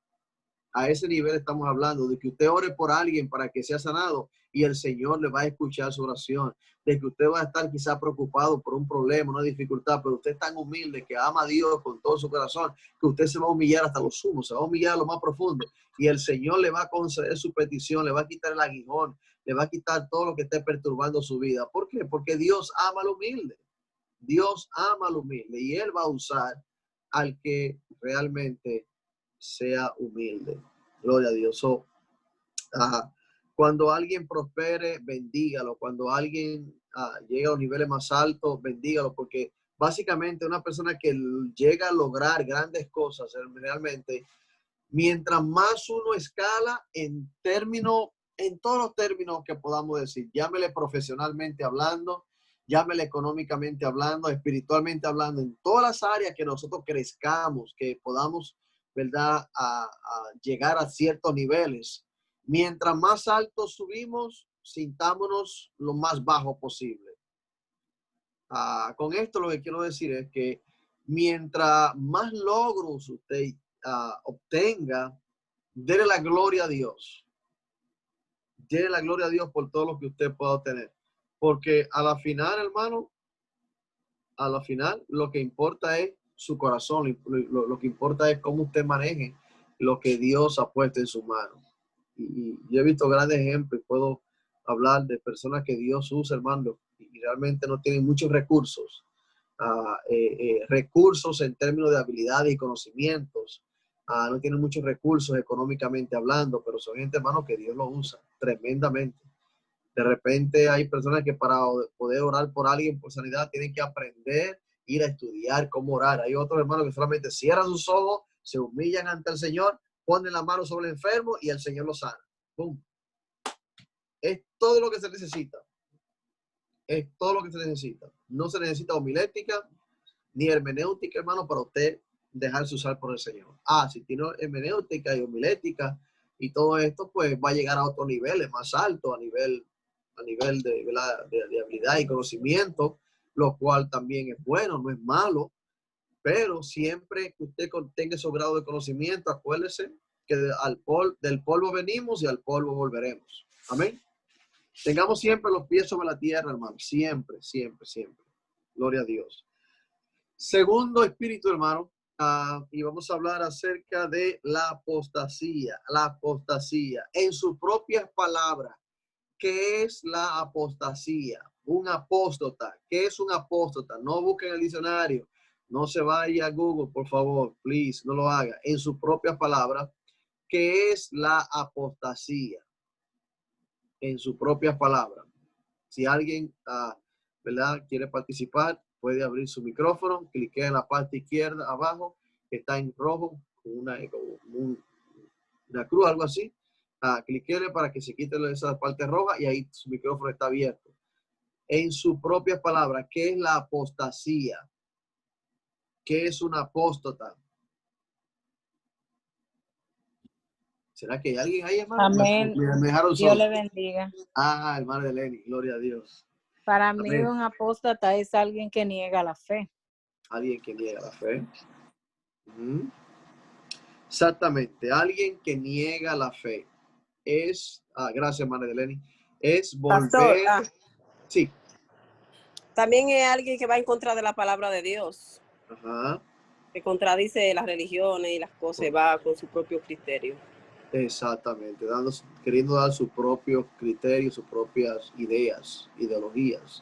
A ese nivel estamos hablando, de que usted ore por alguien para que sea sanado y el Señor le va a escuchar su oración. De que usted va a estar quizá preocupado por un problema, una dificultad, pero usted es tan humilde que ama a Dios con todo su corazón, que usted se va a humillar hasta lo sumo, se va a humillar a lo más profundo y el Señor le va a conceder su petición, le va a quitar el aguijón, le va a quitar todo lo que esté perturbando su vida. ¿Por qué? Porque Dios ama al humilde. Dios ama al humilde y Él va a usar al que realmente sea humilde. Gloria a Dios. Cuando alguien prospere, bendígalo. Cuando alguien llegue a los niveles más altos, bendígalo, porque básicamente una persona que llega a lograr grandes cosas, realmente, mientras más uno escala en todos los términos que podamos decir, llámele profesionalmente hablando, llámele económicamente hablando, espiritualmente hablando, en todas las áreas que nosotros crezcamos, que podamos, ¿verdad?, a llegar a ciertos niveles. Mientras más alto subimos, sintámonos lo más bajo posible. Con esto lo que quiero decir es que mientras más logros usted obtenga, déle la gloria a Dios. Déle la gloria a Dios por todo lo que usted pueda obtener. Porque a la final, hermano, lo que importa es su corazón. Lo que importa es cómo usted maneje lo que Dios ha puesto en su mano. Y yo he visto grandes ejemplos. Puedo hablar de personas que Dios usa, hermano, y realmente no tienen muchos recursos. Recursos en términos de habilidades y conocimientos. No tienen muchos recursos económicamente hablando, pero son gente, hermano, que Dios lo usa tremendamente. De repente hay personas que para poder orar por alguien por sanidad tienen que aprender, ir a estudiar cómo orar. Hay otros hermanos que solamente cierran sus ojos, se humillan ante el Señor pone la mano sobre el enfermo y el Señor lo sana. ¡Pum! Es todo lo que se necesita. Es todo lo que se necesita. No se necesita homilética ni hermenéutica, hermano, para usted dejarse usar por el Señor. Si tiene hermenéutica y homilética y todo esto, pues va a llegar a otros niveles más altos, a nivel de habilidad y conocimiento, lo cual también es bueno, no es malo, pero siempre que usted tenga ese grado de conocimiento, acuérdese que del polvo venimos y al polvo volveremos. Amén. Tengamos siempre los pies sobre la tierra, hermano. Siempre, siempre, siempre. Gloria a Dios. Segundo espíritu, hermano. Y vamos a hablar acerca de la apostasía. La apostasía. En sus propias palabras, ¿qué es la apostasía? Un apóstata. ¿Qué es un apóstata? No busquen el diccionario. No se vaya a Google, por favor. Please, no lo haga. En sus propias palabras, ¿qué es la apostasía? En sus propias palabras. Si alguien, ¿verdad?, quiere participar, puede abrir su micrófono, clique en la parte izquierda abajo, que está en rojo, una cruz, algo así. Cliquele para que se quite esa parte roja y ahí su micrófono está abierto. En sus propias palabras, ¿qué es la apostasía? ¿Qué es un apóstata? ¿Será que hay alguien ahí, hermano? Amén. Me dejaron Dios solo. le bendiga. Hermano de Lenny, gloria a Dios. Para mí Amén. un apóstata es alguien que niega la fe. Alguien que niega la fe. Exactamente, alguien que niega la fe. Es, gracias, hermana de Lenny, es volver. Pastor, sí. También es alguien que va en contra de la palabra de Dios. Ajá. Que contradice las religiones y las cosas, va con su propio criterio. Exactamente, queriendo dar sus propios criterios, sus propias ideas, ideologías.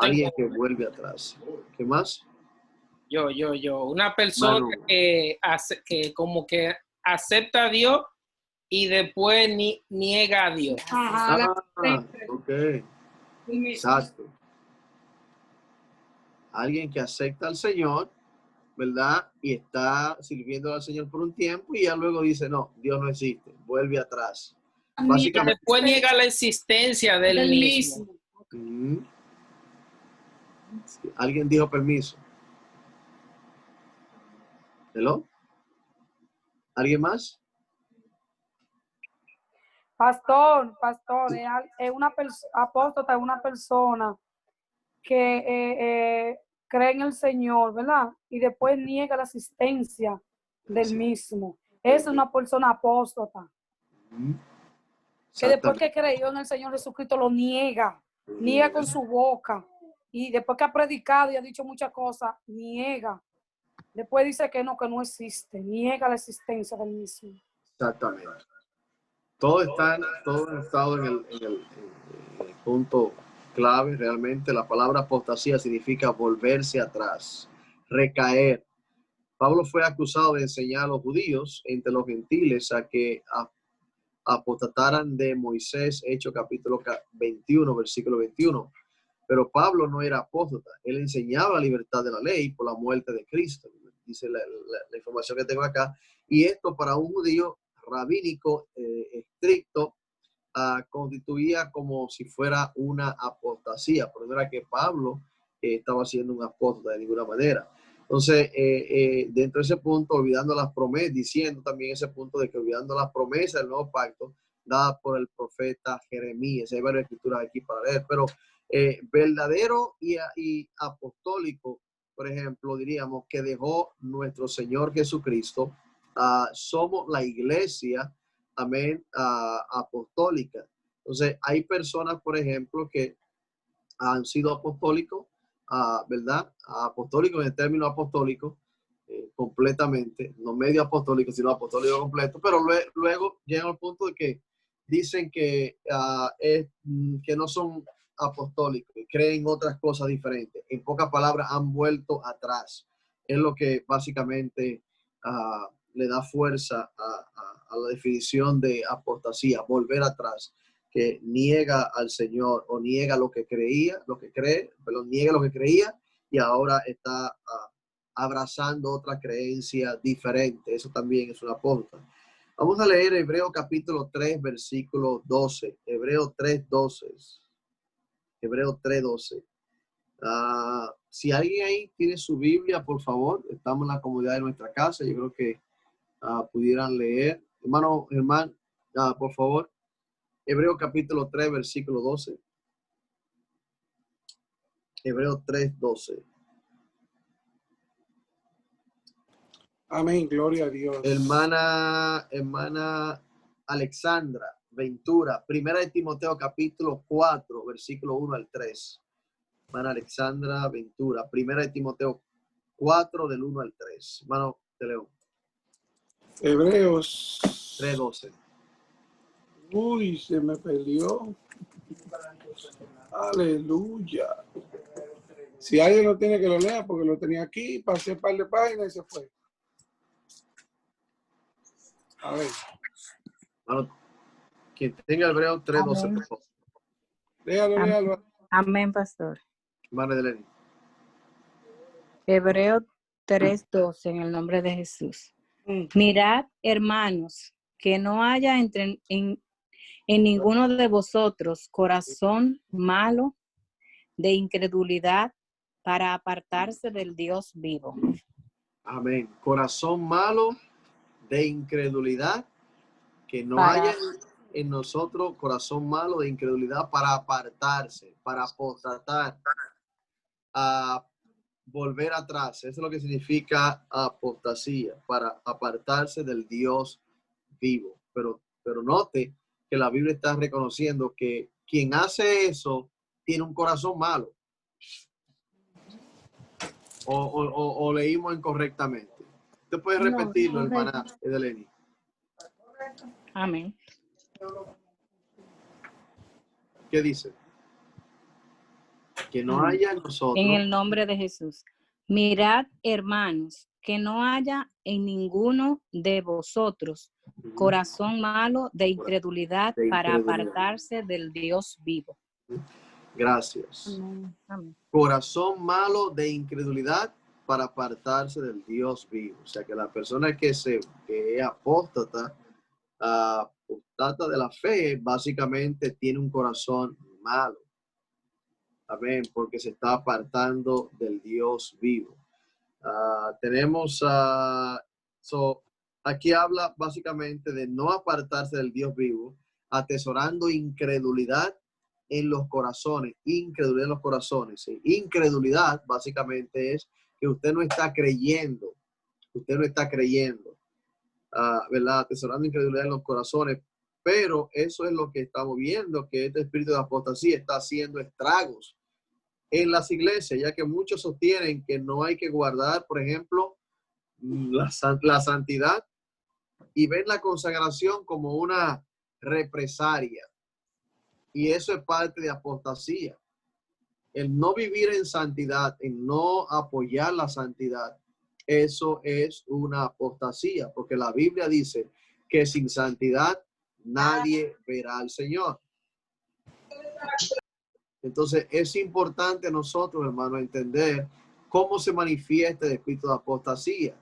Alguien que vuelve atrás. ¿Qué más? Yo. Una persona que como que acepta a Dios y después niega a Dios. Ok. Exacto. Alguien que acepta al Señor, ¿verdad? Y está sirviendo al Señor por un tiempo y ya luego dice, no, Dios no existe, vuelve atrás. Básicamente, después niega la existencia del mismo. ¿Alguien dijo permiso? ¿Hello? ¿Alguien más? Pastor, es una apóstata, es una persona que cree en el Señor, ¿verdad? Y después niega la existencia del mismo. Es una persona apóstata. Que después que creyó en el Señor Jesucristo lo niega con su boca. Y después que ha predicado y ha dicho muchas cosas, niega. Después dice que no existe, niega la existencia del mismo. Exactamente. Todos han estado en el punto clave realmente. La palabra apostasía significa volverse atrás, recaer. Pablo fue acusado de enseñar a los judíos entre los gentiles a que apostataran de Moisés, Hechos capítulo 21, versículo 21. Pero Pablo no era apóstata. Él enseñaba la libertad de la ley por la muerte de Cristo. Dice la información que tengo acá. Y esto para un judío rabínico estricto constituía como si fuera una apostasía. Pero no era que Pablo estaba siendo un apóstata de ninguna manera. Entonces, dentro de ese punto, olvidando las promesas, diciendo también ese punto de que olvidando las promesas del nuevo pacto dadas por el profeta Jeremías. Hay varias escrituras aquí para leer, pero verdadero y apostólico, por ejemplo, diríamos que dejó nuestro Señor Jesucristo. Somos la iglesia, amén, apostólica. Entonces, hay personas, por ejemplo, que han sido apostólicos, ¿verdad? Apostólicos en el término apostólico, completamente, no medio apostólico, sino apostólico completo, pero luego llegan al punto de que dicen que no son apostólicos, que creen otras cosas diferentes. En pocas palabras, han vuelto atrás. Es lo que básicamente le da fuerza a la definición de apostasía, volver atrás, que niega al Señor o niega lo que creía, niega lo que creía y ahora está abrazando otra creencia diferente. Eso también es una apóstata. Vamos a leer Hebreo capítulo 3, versículo 12. Hebreo 3:12. Hebreo 3:12. Si alguien ahí tiene su Biblia, por favor, estamos en la comodidad de nuestra casa. Yo creo que pudieran leer. Hermano, por favor. Hebreo capítulo 3, versículo 12. Hebreo 3:12. Amén, gloria a Dios. Hermana Alexandra Ventura, primera de Timoteo capítulo 4, versículo 1 al 3. Hermana Alexandra Ventura, primera de Timoteo 4, del 1 al 3. Hermano, te leo. Hebreos 3:12. Uy, se me perdió. Aleluya. Si alguien lo tiene, que lo lea, porque lo tenía aquí, pasé un par de páginas y se fue. A ver. Hermano, quien tenga Hebreo 3:12, por favor. Léalo. Amén, pastor. Hermana Deleni. Hebreo 3:12, en el nombre de Jesús. Mirad, hermanos, que no haya en ninguno de vosotros corazón malo de incredulidad para apartarse del Dios vivo. Amén. Corazón malo de incredulidad, que no haya en nosotros corazón malo de incredulidad para apartarse, para apostatar, a volver atrás. Eso es lo que significa apostasía, para apartarse del Dios vivo. Pero note que la Biblia está reconociendo que quien hace eso tiene un corazón malo. O leímos incorrectamente. Usted puede repetirlo, hermana Edeleni. Amén. ¿Qué dice? Que no haya en nosotros. En el nombre de Jesús. Mirad, hermanos, que no haya en ninguno de vosotros corazón malo de incredulidad para apartarse del Dios vivo. Gracias. Amén. Amén. Corazón malo de incredulidad para apartarse del Dios vivo. O sea que la persona que es apóstata, apóstata de la fe, básicamente tiene un corazón malo. Amén, porque se está apartando del Dios vivo. Tenemos, aquí habla básicamente de no apartarse del Dios vivo, atesorando incredulidad en los corazones, incredulidad en los corazones. ¿Sí? Incredulidad básicamente es que usted no está creyendo, ¿verdad? Atesorando incredulidad en los corazones, pero eso es lo que estamos viendo, que este espíritu de apostasía está haciendo estragos en las iglesias, ya que muchos sostienen que no hay que guardar, por ejemplo, la santidad, y ven la consagración como una represalia. Y eso es parte de apostasía. El no vivir en santidad, el no apoyar la santidad, eso es una apostasía, porque la Biblia dice que sin santidad nadie verá al Señor. Entonces es importante a nosotros, hermanos, entender cómo se manifiesta el espíritu de apostasía.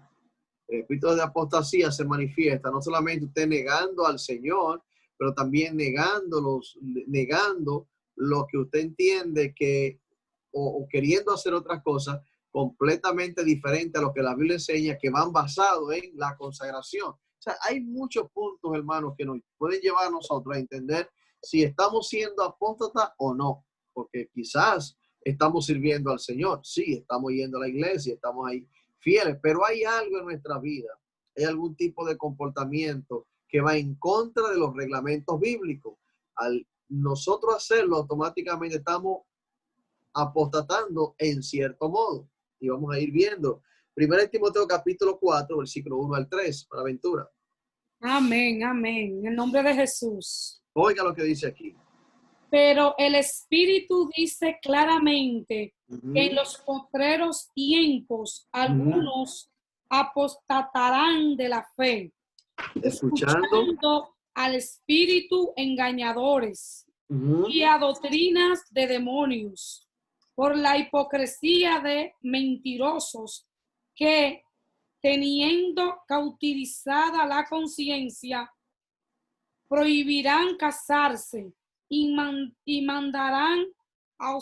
El espíritu de apostasía se manifiesta no solamente usted negando al Señor, pero también negando lo que usted entiende que, o queriendo hacer otras cosas completamente diferentes a lo que la Biblia enseña, que van basados en la consagración. O sea, hay muchos puntos, hermanos, que nos pueden llevar a nosotros a entender si estamos siendo apóstatas o no, porque quizás estamos sirviendo al Señor, sí, estamos yendo a la iglesia, estamos ahí fieles, pero hay algo en nuestra vida, hay algún tipo de comportamiento que va en contra de los reglamentos bíblicos. Al nosotros hacerlo, automáticamente estamos apostatando en cierto modo. Y vamos a ir viendo. Primero de Timoteo capítulo 4, versículo 1 al 3, para Ventura. Amén, amén. En el nombre de Jesús. Oiga lo que dice aquí. Pero el Espíritu dice claramente que en los postreros tiempos algunos apostatarán de la fe, escuchando al espíritu engañadores y a doctrinas de demonios, por la hipocresía de mentirosos que teniendo cauterizada la conciencia, prohibirán casarse y mandarán a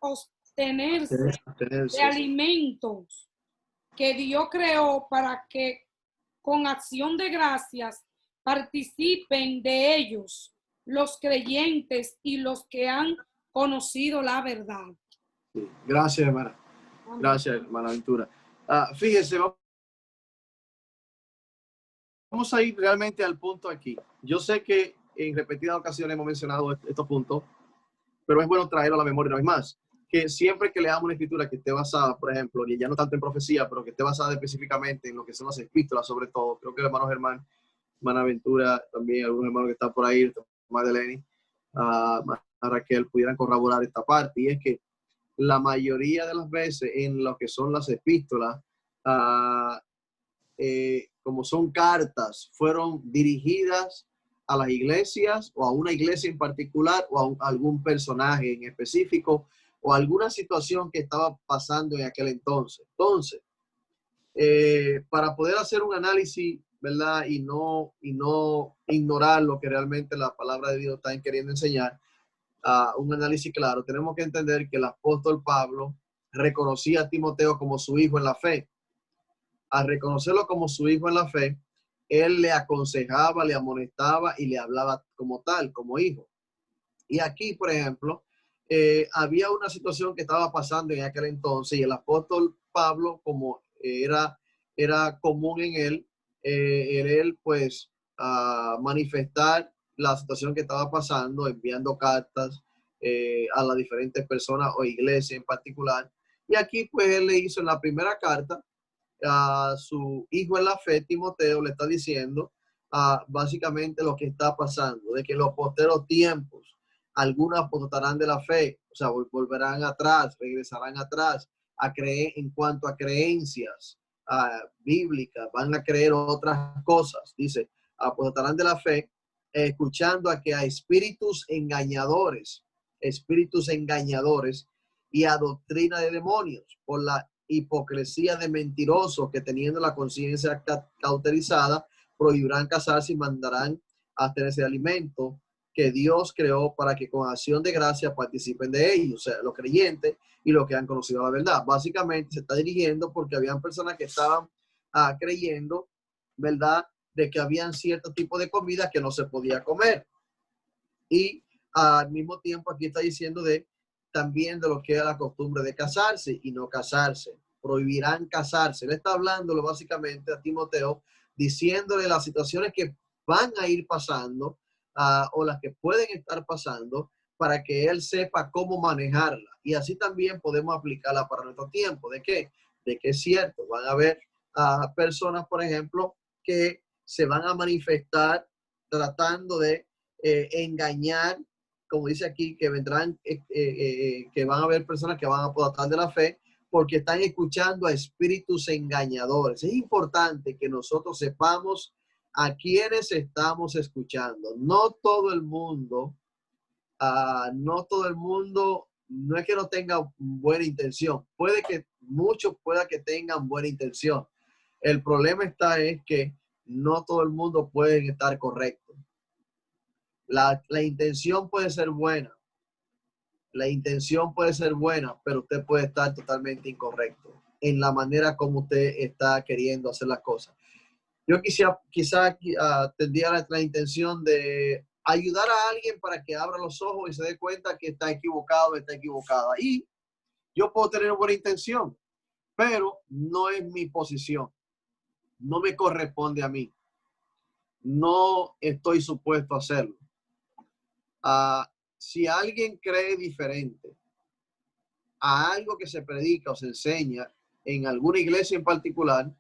abstenerse de alimentos que Dios creó para que con acción de gracias participen de ellos los creyentes y los que han conocido la verdad. Sí. Gracias, hermana. Gracias, hermana Ventura. Fíjese, vamos a ir realmente al punto aquí. Yo sé que en repetidas ocasiones hemos mencionado estos puntos, pero es bueno traerlo a la memoria una vez más. Que siempre que leamos una escritura que esté basada, por ejemplo, y ya no tanto en profecía, pero que esté basada específicamente en lo que son las epístolas, sobre todo, creo que el hermano Germán, hermana Ventura, también algunos hermanos que están por ahí, Madeleni, Raquel, pudieran corroborar esta parte, y es que la mayoría de las veces en lo que son las epístolas, como son cartas, fueron dirigidas a las iglesias o a una iglesia en particular o a algún personaje en específico o alguna situación que estaba pasando en aquel entonces. Entonces, para poder hacer un análisis, ¿verdad? Y no ignorar lo que realmente la palabra de Dios está queriendo enseñar, un análisis claro, tenemos que entender que el apóstol Pablo reconocía a Timoteo como su hijo en la fe. Al reconocerlo como su hijo en la fe, él le aconsejaba, le amonestaba y le hablaba como tal, como hijo. Y aquí, por ejemplo, había una situación que estaba pasando en aquel entonces y el apóstol Pablo, como era común en él pues manifestar la situación que estaba pasando, enviando cartas a las diferentes personas o iglesias en particular. Y aquí pues él le hizo en la primera carta a su hijo en la fe, Timoteo, le está diciendo básicamente lo que está pasando, de que en los posteros tiempos algunos apostatarán de la fe, o sea, volverán atrás, regresarán atrás a creer en cuanto a creencias bíblicas, van a creer otras cosas. Dice, apostatarán de la fe, escuchando a que a espíritus engañadores y a doctrina de demonios, por la hipocresía de mentirosos que teniendo la conciencia cauterizada, prohibirán casarse y mandarán a abstenerse de alimento que Dios creó para que con acción de gracia participen de ellos, o sea, los creyentes y los que han conocido la verdad. Básicamente se está dirigiendo porque habían personas que estaban creyendo, ¿verdad?, de que habían cierto tipo de comida que no se podía comer. Y al mismo tiempo aquí está diciendo también de lo que era la costumbre de casarse y no casarse. Prohibirán casarse. Él está hablándolo básicamente a Timoteo, diciéndole las situaciones que van a ir pasando o las que pueden estar pasando para que él sepa cómo manejarla. Y así también podemos aplicarla para nuestro tiempo. ¿De qué? De que es cierto. Van a haber personas, por ejemplo, que se van a manifestar tratando de engañar, como dice aquí, que vendrán, que van a haber personas que van a apostatar de la fe porque están escuchando a espíritus engañadores. Es importante que nosotros sepamos a quiénes estamos escuchando. No todo el mundo, no es que no tenga buena intención. Puede que muchos tengan buena intención. El problema es que no todo el mundo puede estar correcto. La intención puede ser buena. La intención puede ser buena, pero usted puede estar totalmente incorrecto en la manera como usted está queriendo hacer las cosas. Yo quizá tendría la intención de ayudar a alguien para que abra los ojos y se dé cuenta que está equivocado, está equivocada. Y yo puedo tener una buena intención, pero no es mi posición. No me corresponde a mí. No estoy supuesto a hacerlo. Si alguien cree diferente a algo que se predica o se enseña en alguna iglesia en particular,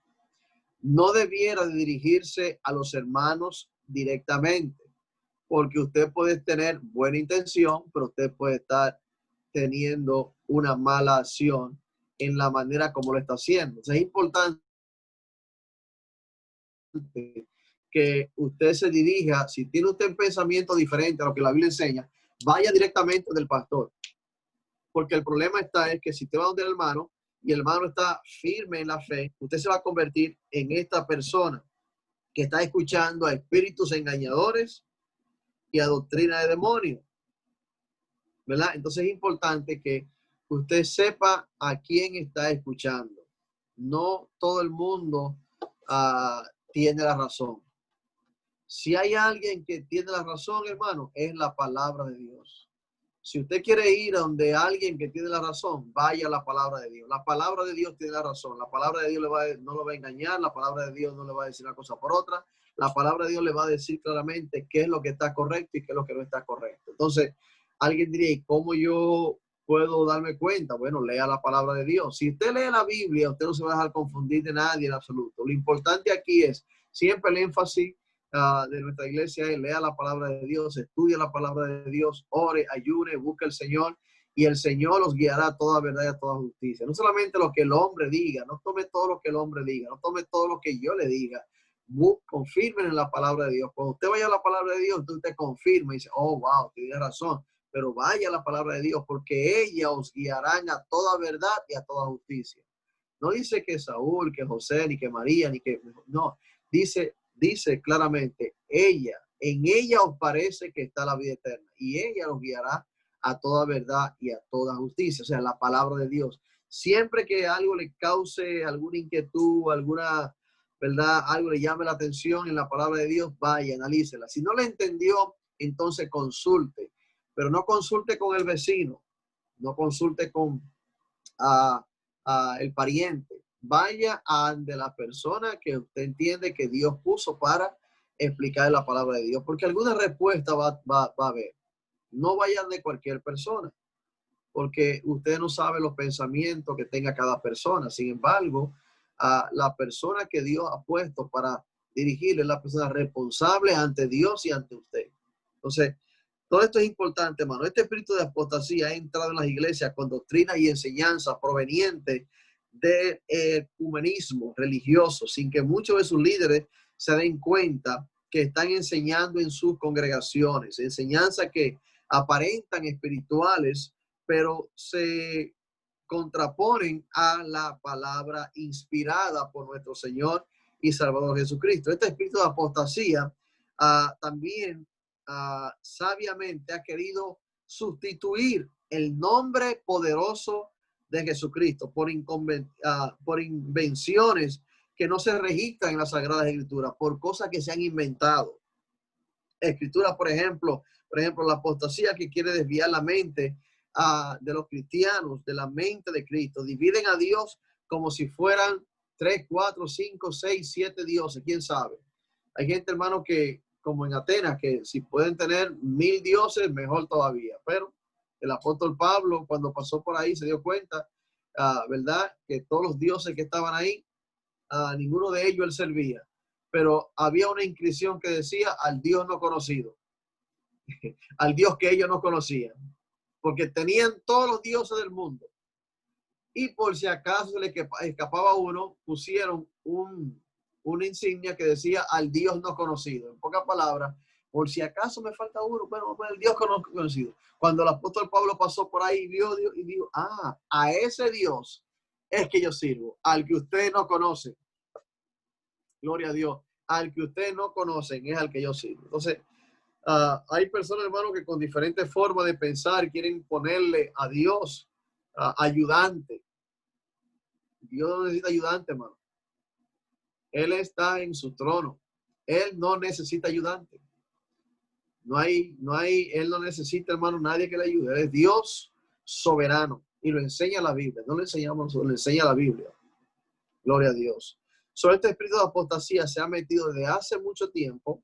no debiera dirigirse a los hermanos directamente, porque usted puede tener buena intención, pero usted puede estar teniendo una mala acción en la manera como lo está haciendo. O sea, es importante que usted se dirija, si tiene usted un pensamiento diferente a lo que la Biblia enseña, vaya directamente del pastor. Porque el problema es que si usted va donde el hermano y el hermano está firme en la fe, usted se va a convertir en esta persona que está escuchando a espíritus engañadores y a doctrina de demonios, ¿verdad? Entonces es importante que usted sepa a quién está escuchando. No todo el mundo tiene la razón. Si hay alguien que tiene la razón, hermano, es la palabra de Dios. Si usted quiere ir a donde alguien que tiene la razón, vaya a la palabra de Dios. La palabra de Dios tiene la razón. La palabra de Dios no lo va a engañar. La palabra de Dios no le va a decir una cosa por otra. La palabra de Dios le va a decir claramente qué es lo que está correcto y qué es lo que no está correcto. Entonces, alguien diría, ¿y cómo yo puedo darme cuenta? Bueno, lea la palabra de Dios. Si usted lee la Biblia, usted no se va a dejar confundir de nadie en absoluto. Lo importante aquí es siempre el énfasis de nuestra iglesia es: lea la palabra de Dios, estudia la palabra de Dios, ore, ayune, busque al Señor, y el Señor los guiará a toda verdad y a toda justicia. No solamente lo que el hombre diga, no tome todo lo que el hombre diga, no tome todo lo que yo le diga. Confirmen en la palabra de Dios. Cuando usted vaya a la palabra de Dios, usted te confirma y dice, oh, wow, tiene razón. Pero vaya a la palabra de Dios, porque ella os guiarán a toda verdad y a toda justicia. No dice que Saúl, que José, ni que María, ni que... No, dice claramente, en ella os parece que está la vida eterna, y ella os guiará a toda verdad y a toda justicia. O sea, la palabra de Dios. Siempre que algo le cause alguna inquietud, alguna, ¿verdad? Algo le llame la atención en la palabra de Dios, vaya, analícela. Si no le entendió, entonces consulte, pero no consulte con el vecino, no consulte con el pariente. Vaya a de la persona que usted entiende que Dios puso para explicar la palabra de Dios, porque alguna respuesta va a haber. No vayan de cualquier persona, porque usted no sabe los pensamientos que tenga cada persona. Sin embargo, la persona que Dios ha puesto para dirigirle es la persona responsable ante Dios y ante usted. Entonces, todo esto es importante, hermano. Este espíritu de apostasía ha entrado en las iglesias con doctrina y enseñanza proveniente del ecumenismo religioso, sin que muchos de sus líderes se den cuenta que están enseñando en sus congregaciones. Enseñanzas que aparentan espirituales, pero se contraponen a la palabra inspirada por nuestro Señor y Salvador Jesucristo. Este espíritu de apostasía también sabiamente ha querido sustituir el nombre poderoso de Jesucristo por invenciones que no se registran en las Sagradas Escrituras, por cosas que se han inventado. Escrituras, por ejemplo, la apostasía que quiere desviar la mente de los cristianos, de la mente de Cristo. Dividen a Dios como si fueran 3, 4, 5, 6, 7 dioses, quién sabe. Hay gente, hermano, que como en Atenas, que si pueden tener 1000 dioses, mejor todavía. Pero el apóstol Pablo, cuando pasó por ahí, se dio cuenta, ¿verdad?, que todos los dioses que estaban ahí, ninguno de ellos él servía. Pero había una inscripción que decía al Dios no conocido, al Dios que ellos no conocían, porque tenían todos los dioses del mundo. Y por si acaso se les escapaba uno, pusieron una insignia que decía al Dios no conocido. En pocas palabras, por si acaso me falta uno, bueno, el Dios no conocido. Cuando el apóstol Pablo pasó por ahí, vio Dios y dijo, a ese Dios es que yo sirvo, al que ustedes no conocen. Gloria a Dios. Al que ustedes no conocen es al que yo sirvo. Entonces, hay personas, hermano, que con diferentes formas de pensar quieren ponerle a Dios ayudante. Dios no necesita ayudante, hermano. Él está en su trono. Él no necesita ayudante. Él no necesita, hermano, nadie que le ayude. Él es Dios soberano y lo enseña la Biblia. No lo enseñamos, lo enseña la Biblia. Gloria a Dios. Sobre este espíritu de apostasía se ha metido desde hace mucho tiempo,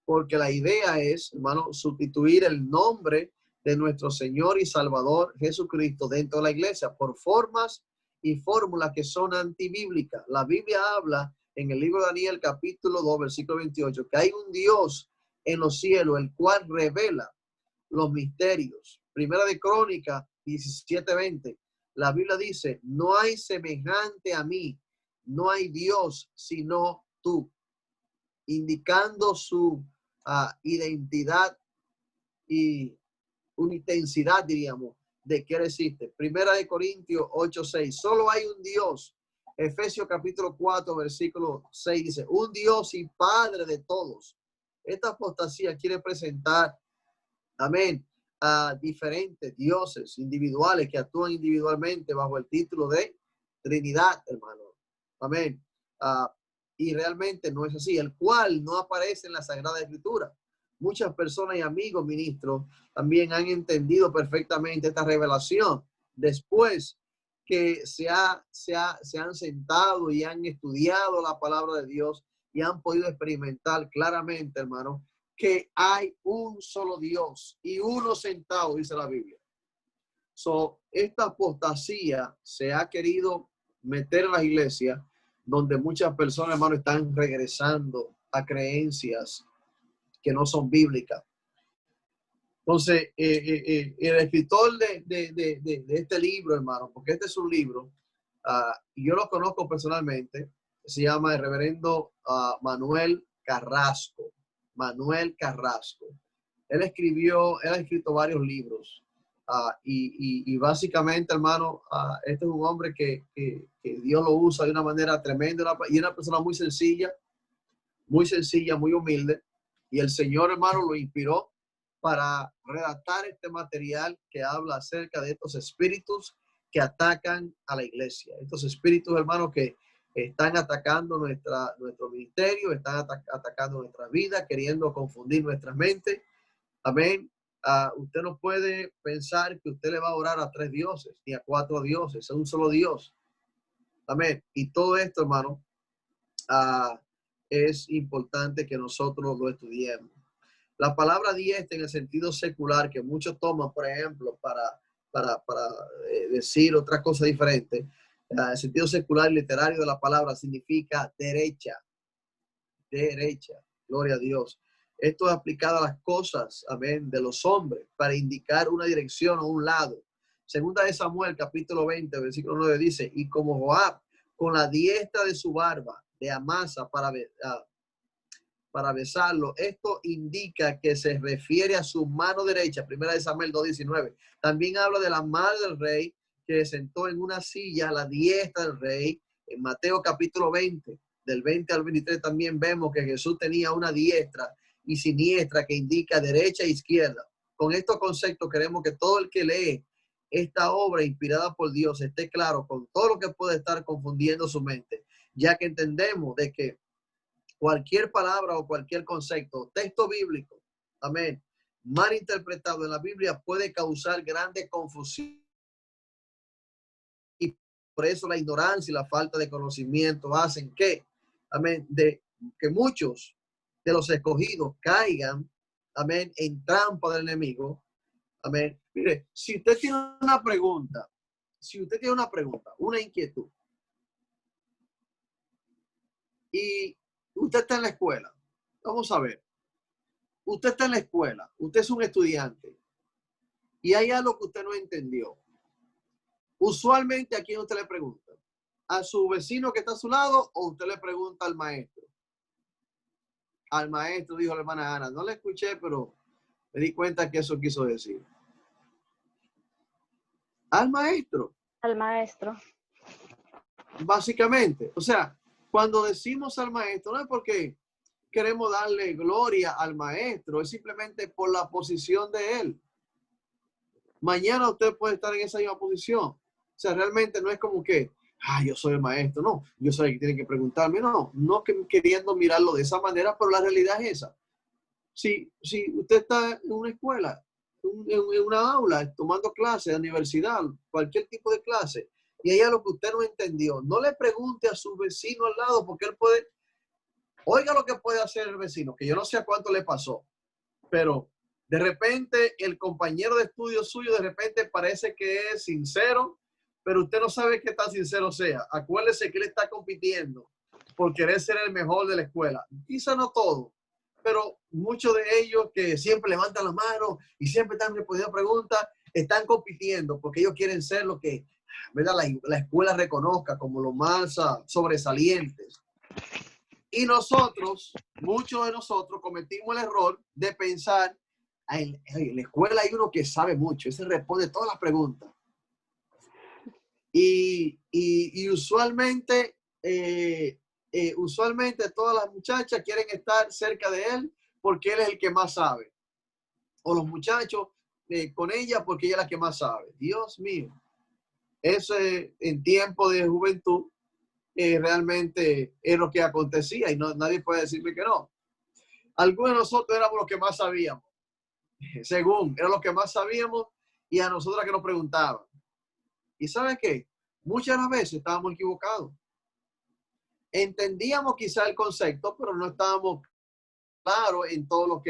porque la idea es, hermano, sustituir el nombre de nuestro Señor y Salvador Jesucristo dentro de la iglesia por formas y fórmulas que son antibíblicas. La Biblia habla en el libro de Daniel, capítulo 2, versículo 28, que hay un Dios en los cielos, el cual revela los misterios. Primera de Crónicas 17:20, la Biblia dice, no hay semejante a mí, no hay Dios sino tú, indicando su identidad y una intensidad, diríamos, de que Él existe. Primera de Corintios 8:6. Solo hay un Dios. Efesios capítulo 4, versículo 6 dice, un Dios y Padre de todos. Esta apostasía quiere presentar, amén, a diferentes dioses individuales que actúan individualmente bajo el título de Trinidad, hermano. Amén. Y realmente no es así, el cual no aparece en la Sagrada Escritura. Muchas personas y amigos ministros también han entendido perfectamente esta revelación después que se han sentado y han estudiado la palabra de Dios y han podido experimentar claramente, hermano, que hay un solo Dios y uno sentado, dice la Biblia. Esta apostasía se ha querido meter en las iglesias donde muchas personas, hermano, están regresando a creencias que no son bíblicas. Entonces, el escritor de este libro, hermano, porque este es un libro, y yo lo conozco personalmente, se llama el reverendo Manuel Carrasco. Manuel Carrasco. Él ha escrito varios libros. Y básicamente, hermano, este es un hombre que Dios lo usa de una manera tremenda y una persona muy sencilla, muy humilde. Y el Señor, hermano, lo inspiró para redactar este material que habla acerca de estos espíritus que atacan a la iglesia. Estos espíritus, hermano, que están atacando nuestro ministerio, están atacando nuestra vida, queriendo confundir nuestras mentes. Amén. Usted no puede pensar que usted le va a orar a 3 dioses, ni a 4 dioses, a un solo Dios. Amén. Y todo esto, hermano, es importante que nosotros lo estudiemos. La palabra diestra en el sentido secular, que muchos toman, por ejemplo, para decir otra cosa diferente, el sentido secular y literario de la palabra significa derecha. Derecha. Gloria a Dios. Esto es aplicado a las cosas, amén, de los hombres para indicar una dirección o un lado. Segunda de Samuel, capítulo 20, versículo 9 dice, y como Joab con la diestra de su barba de Amasa para besarlo, esto indica que se refiere a su mano derecha. Primera de Samuel 2:19. También habla de la madre del rey que sentó en una silla a la diestra del rey. En Mateo capítulo 20, del 20 al 23 también vemos que Jesús tenía una diestra y siniestra que indica derecha e izquierda. Con estos conceptos queremos que todo el que lee esta obra inspirada por Dios esté claro con todo lo que puede estar confundiendo su mente, ya que entendemos de que cualquier palabra o cualquier concepto, texto bíblico, amén, mal interpretado en la Biblia puede causar grande confusión. Y por eso la ignorancia y la falta de conocimiento hacen que, amén, de que muchos de los escogidos caigan, amén, en trampa del enemigo. Amén. Mire, si usted tiene una pregunta, una inquietud, y usted está en la escuela, vamos a ver, usted está en la escuela, usted es un estudiante, y hay algo que usted no entendió. Usualmente, ¿a quién usted le pregunta? ¿A su vecino que está a su lado o usted le pregunta al maestro? Al maestro, dijo la hermana Ana. No le escuché, pero me di cuenta que eso quiso decir. Al maestro. Al maestro. Básicamente. O sea, cuando decimos al maestro, no es porque queremos darle gloria al maestro, es simplemente por la posición de él. Mañana usted puede estar en esa misma posición. O sea, realmente no es como que, yo soy el maestro. No, yo soy el que tiene que preguntarme. No queriendo mirarlo de esa manera, pero la realidad es esa. Si usted está en una escuela, en una aula, tomando clases de universidad, cualquier tipo de clase, y hay algo que usted no entendió, no le pregunte a su vecino al lado, porque él puede, oiga lo que puede hacer el vecino, que yo no sé a cuánto le pasó, pero de repente el compañero de estudio suyo de repente parece que es sincero, pero usted no sabe qué tan sincero sea. Acuérdese que él está compitiendo por querer ser el mejor de la escuela. Quizá no todo, pero muchos de ellos que siempre levantan la mano y siempre están respondiendo preguntas, están compitiendo porque ellos quieren ser lo que, ¿verdad?, la escuela reconozca como los más sobresalientes. Y nosotros, muchos de nosotros cometimos el error de pensar, en la escuela hay uno que sabe mucho, ese responde todas las preguntas. Y usualmente, usualmente todas las muchachas quieren estar cerca de él porque él es el que más sabe. O los muchachos con ella porque ella es la que más sabe. Dios mío. Eso en tiempo de juventud realmente es lo que acontecía y nadie puede decirme que no. Algunos de nosotros éramos los que más sabíamos. Según, eran los que más sabíamos y a nosotros que nos preguntaban. ¿Y saben qué? Muchas veces estábamos equivocados. Entendíamos quizá el concepto, pero no estábamos claros en todo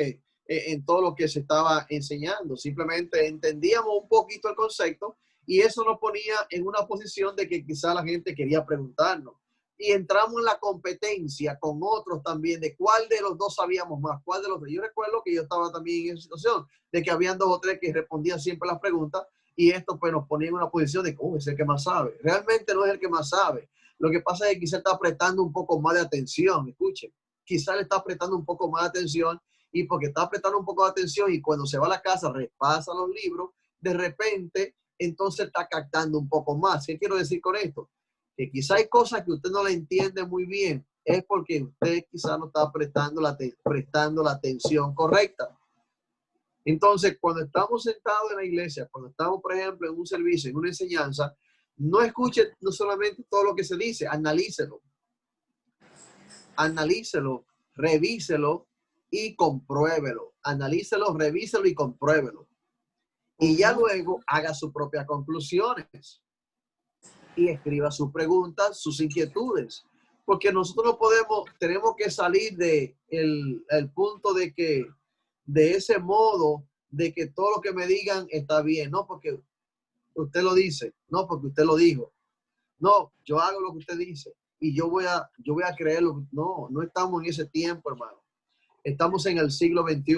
lo que se estaba enseñando. Simplemente entendíamos un poquito el concepto y eso nos ponía en una posición de que quizá la gente quería preguntarnos. Y entramos en la competencia con otros también de cuál de los dos sabíamos más, cuál de los dos. Yo recuerdo que yo estaba también en esa situación de que habían 2 o 3 que respondían siempre las preguntas y esto pues nos ponía en una posición de que es el que más sabe. Realmente no es el que más sabe. Lo que pasa es que quizá está prestando un poco más de atención. Escuchen, quizá le está prestando un poco más de atención y porque está prestando un poco de atención y cuando se va a la casa repasa los libros, de repente entonces está captando un poco más. ¿Qué quiero decir con esto? Que quizá hay cosas que usted no la entiende muy bien, es porque usted quizá no está prestando la atención correcta. Entonces, cuando estamos sentados en la iglesia, cuando estamos, por ejemplo, en un servicio, en una enseñanza, no escuche no solamente todo lo que se dice, analícelo. Analícelo, revíselo y compruébelo. Analícelo, revíselo y compruébelo. Y ya luego haga sus propias conclusiones. Y escriba sus preguntas, sus inquietudes. Porque nosotros no podemos, tenemos que salir de el punto de que, de ese modo, de que todo lo que me digan está bien. No porque usted lo dice, no porque usted lo dijo. No, yo hago lo que usted dice. Y yo voy a creerlo. No, no estamos en ese tiempo, hermano. Estamos en el siglo XXI.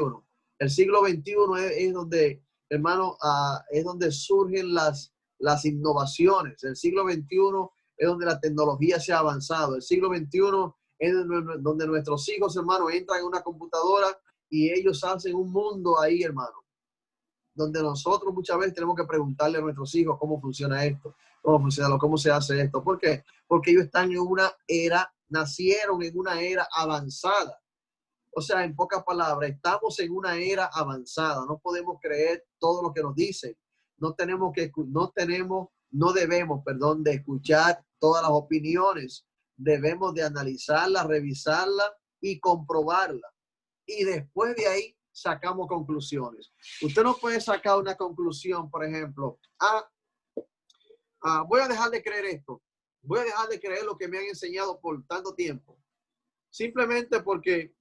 El siglo XXI es donde, hermano, es donde surgen las innovaciones. El siglo XXI es donde la tecnología se ha avanzado. El siglo XXI es donde nuestros hijos, hermano, entran en una computadora y ellos hacen un mundo ahí, hermano. Donde nosotros muchas veces tenemos que preguntarle a nuestros hijos cómo funciona esto, cómo se hace esto. ¿Por qué? Porque ellos están en una era, nacieron en una era avanzada. O sea, en pocas palabras, estamos en una era avanzada. No podemos creer todo lo que nos dicen. No debemos, de escuchar todas las opiniones. Debemos de analizarla, revisarla y comprobarla. Y después de ahí sacamos conclusiones. Usted no puede sacar una conclusión, por ejemplo, voy a dejar de creer esto. Voy a dejar de creer lo que me han enseñado por tanto tiempo. Simplemente porque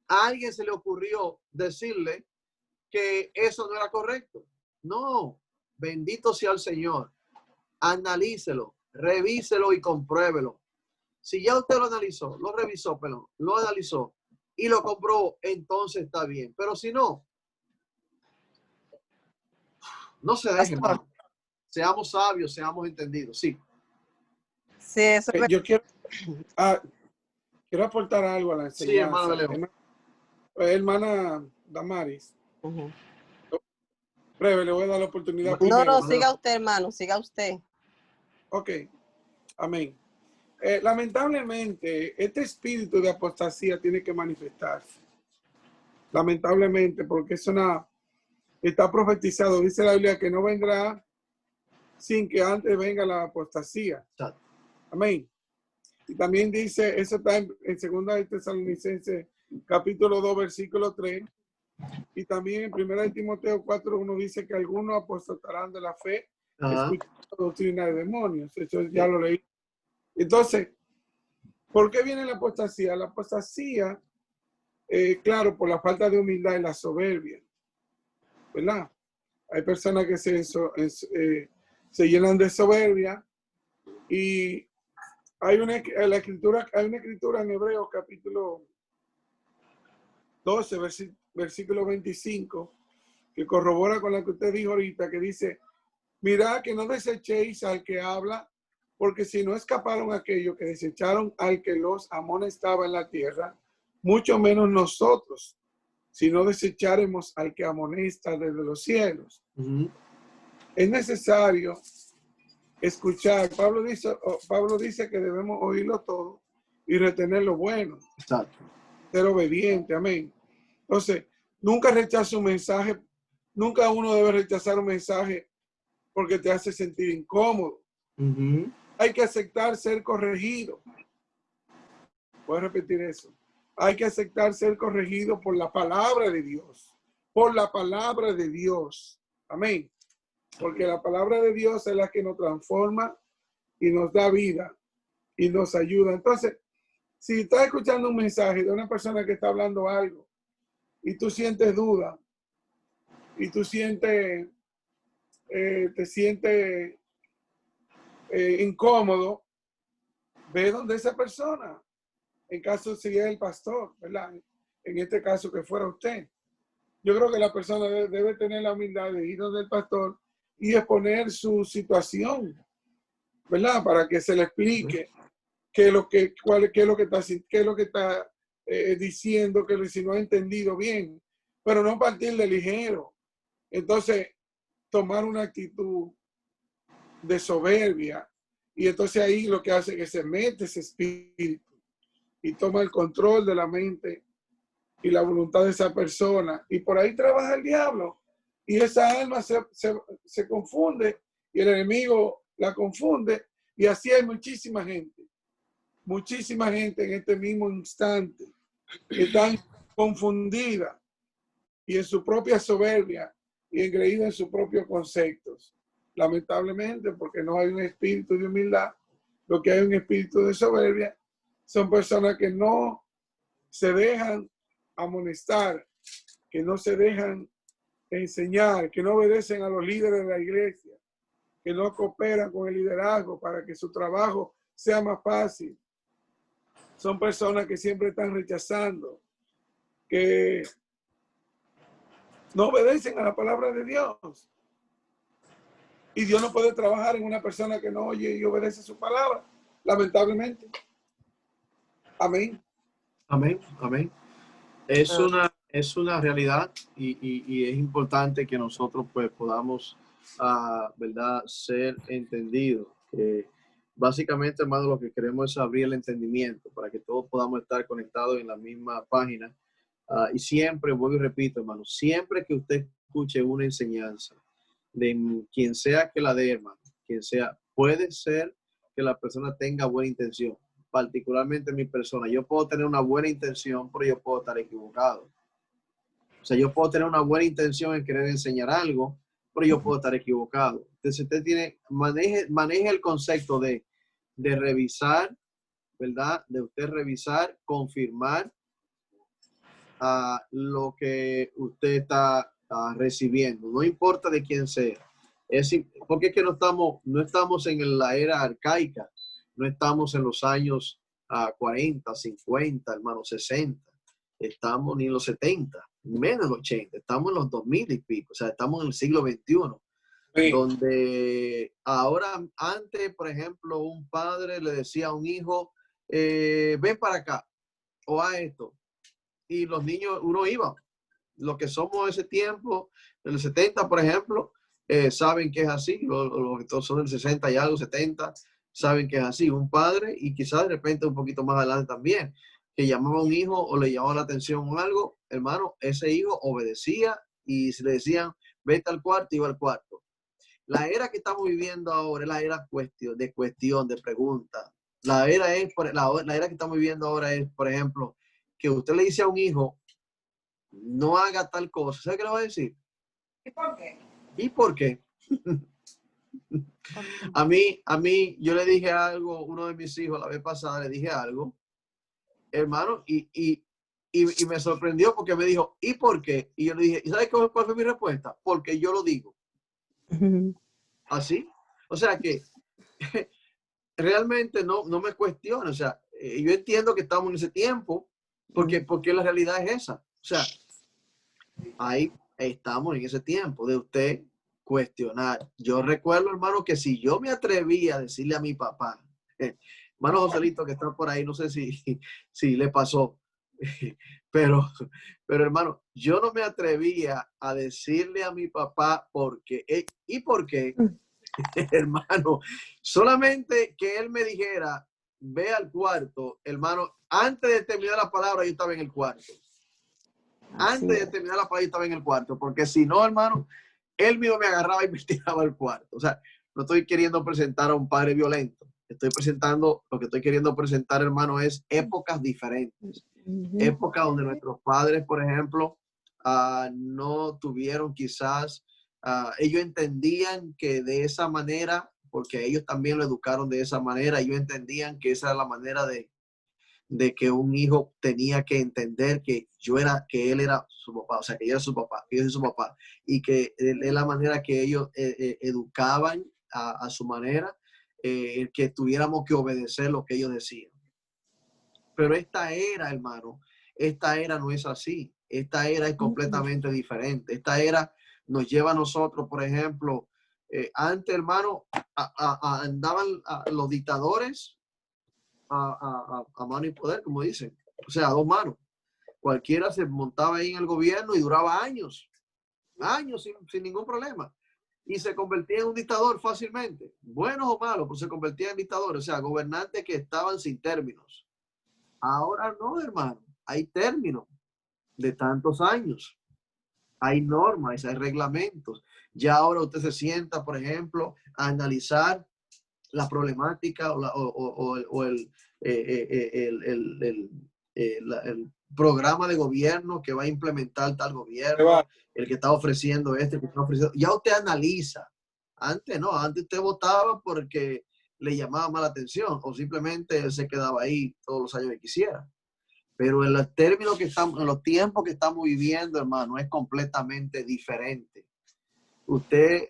a alguien se le ocurrió decirle que eso no era correcto. No, bendito sea el Señor. Analícelo, revíselo y compruébelo. Si ya usted lo analizó, lo revisó, lo analizó y lo comprobó, entonces está bien. Pero si no, no se deje, hermano. Seamos sabios, seamos entendidos. Sí. Sí, eso es. Yo quiero aportar algo a la enseñanza. Sí, hermano de León. Hermana Damaris. Breve, le voy a dar la oportunidad. No, siga usted, hermano, siga usted. Ok, amén. Lamentablemente, este espíritu de apostasía tiene que manifestarse. Lamentablemente, porque está profetizado. Dice la Biblia que no vendrá sin que antes venga la apostasía. Amén. Y también dice, eso está en 2 de Tesalonicenses, capítulo 2, versículo 3. Y también en 1 de Timoteo 4:1 dice que algunos apostatarán de la fe, escuchando doctrina de demonios. Eso ya lo leí. Entonces, ¿por qué viene la apostasía? La apostasía, claro, por la falta de humildad y la soberbia, ¿verdad? Hay personas que se llenan de soberbia y hay una escritura en Hebreos capítulo 12, versículo 25, que corrobora con lo que usted dijo ahorita, que dice, mirad que no desechéis al que habla, porque si no escaparon aquellos que desecharon al que los amonestaba en la tierra, mucho menos nosotros, si no desecháremos al que amonesta desde los cielos. Es necesario escuchar. Pablo dice que debemos oírlo todo y retener lo bueno. Exacto. Ser obediente, amén. Entonces, nunca rechace un mensaje, nunca uno debe rechazar un mensaje porque te hace sentir incómodo. Hay que aceptar ser corregido. Voy a repetir eso. Hay que aceptar ser corregido por la palabra de Dios. Por la palabra de Dios. Amén. Porque la palabra de Dios es la que nos transforma y nos da vida y nos ayuda. Entonces, si estás escuchando un mensaje de una persona que está hablando algo y tú sientes duda y tú sientes, te sientes incómodo, ve donde esa persona. En caso si es el pastor, ¿verdad? En este caso que fuera usted. Yo creo que la persona debe tener la humildad de ir donde el pastor y exponer su situación, ¿verdad? Para que se le explique qué es lo que está diciendo, que si no ha entendido bien, pero no partir de ligero. Entonces, tomar una actitud de soberbia, y entonces ahí lo que hace es que se mete ese espíritu y toma el control de la mente y la voluntad de esa persona, y por ahí trabaja el diablo, y esa alma se confunde, y el enemigo la confunde, y así hay muchísima gente en este mismo instante que están confundida y en su propia soberbia y engreída en sus propios conceptos. Lamentablemente, porque no hay un espíritu de humildad, lo que hay un espíritu de soberbia, son personas que no se dejan amonestar, que no se dejan enseñar, que no obedecen a los líderes de la iglesia, que no cooperan con el liderazgo para que su trabajo sea más fácil. Son personas que siempre están rechazando, que no obedecen a la palabra de Dios. Y Dios no puede trabajar en una persona que no oye y obedece su palabra, lamentablemente. Amén. Amén, amén. Es una realidad y es importante que nosotros pues podamos, ¿verdad?, ser entendidos. Básicamente, hermano, lo que queremos es abrir el entendimiento para que todos podamos estar conectados en la misma página. Y siempre, vuelvo y repito, hermano, siempre que usted escuche una enseñanza de quien sea que la dé, hermano, quien sea, puede ser que la persona tenga buena intención. Particularmente mi persona, yo puedo tener una buena intención, pero yo puedo estar equivocado. O sea, yo puedo tener una buena intención en querer enseñar algo, pero yo puedo estar equivocado. Entonces usted maneje el concepto de revisar, ¿verdad? De usted revisar, confirmar lo que usted está recibiendo. No importa de quién sea. Porque es que no estamos en la era arcaica. No estamos en los años 40, 50, hermano, 60. Estamos ni en los 70, ni menos en los 80. Estamos en los 2000 y pico. O sea, estamos en el siglo XXI. Sí. Donde ahora, antes, por ejemplo, un padre le decía a un hijo, ven para acá, o a esto. Y los niños, uno iba. Los que somos ese tiempo, del 70, por ejemplo, saben que es así. Los que son del 60 y algo, 70, saben que es así. Un padre, y quizás de repente un poquito más adelante también, que llamaba a un hijo o le llamaba la atención o algo, hermano, ese hijo obedecía, y si le decían, vete al cuarto, iba al cuarto. La era que estamos viviendo ahora es la era de pregunta. La era que estamos viviendo ahora es, por ejemplo, que usted le dice a un hijo, no haga tal cosa. ¿Sabe qué le va a decir? ¿Y por qué? ¿Y por qué? A mí, yo le dije algo, uno de mis hijos la vez pasada, le dije algo, hermano, y me sorprendió porque me dijo, ¿y por qué? Y yo le dije, ¿y sabes cuál fue mi respuesta? Porque yo lo digo. ¿Así? O sea que realmente no me cuestiono. O sea, yo entiendo que estamos en ese tiempo porque la realidad es esa. O sea, ahí estamos en ese tiempo de usted cuestionar. Yo recuerdo, hermano, que si yo me atreví a decirle a mi papá, hermano Joselito que está por ahí, no sé si le pasó, Pero, hermano, yo no me atrevía a decirle a mi papá porque, ¿y por qué? Hermano, solamente que él me dijera, ve al cuarto, hermano, antes de terminar la palabra yo estaba en el cuarto. Antes de terminar la palabra yo estaba en el cuarto, porque si no, hermano, él mismo me agarraba y me tiraba al cuarto. O sea, no estoy queriendo presentar a un padre violento. Lo que estoy queriendo presentar, hermano, es épocas diferentes. Época donde nuestros padres, por ejemplo, no tuvieron quizás, ellos entendían que de esa manera, porque ellos también lo educaron de esa manera, ellos entendían que esa era la manera de que un hijo tenía que entender que él era su papá, o sea, que yo era su papá, que yo soy su papá, y que es la manera que ellos educaban a su manera, que tuviéramos que obedecer lo que ellos decían. Pero esta era, hermano, esta era no es así. Esta era es completamente diferente. Esta era nos lleva a nosotros, por ejemplo, antes, hermano, andaban los dictadores a mano y poder, como dicen. O sea, a dos manos. Cualquiera se montaba ahí en el gobierno y duraba años sin ningún problema. Y se convertía en un dictador fácilmente. Buenos o malos, pero se convertía en dictadores. O sea, gobernantes que estaban sin términos. Ahora no, hermano. Hay términos de tantos años. Hay normas, hay reglamentos. Ya ahora usted se sienta, por ejemplo, a analizar la problemática o el programa de gobierno que va a implementar tal gobierno, el que está ofreciendo el que está ofreciendo. Ya usted analiza. Antes no, antes usted votaba porque le llamaba más la atención o simplemente él se quedaba ahí todos los años que quisiera. Pero en los términos que estamos, en los tiempos que estamos viviendo, hermano, es completamente diferente. Usted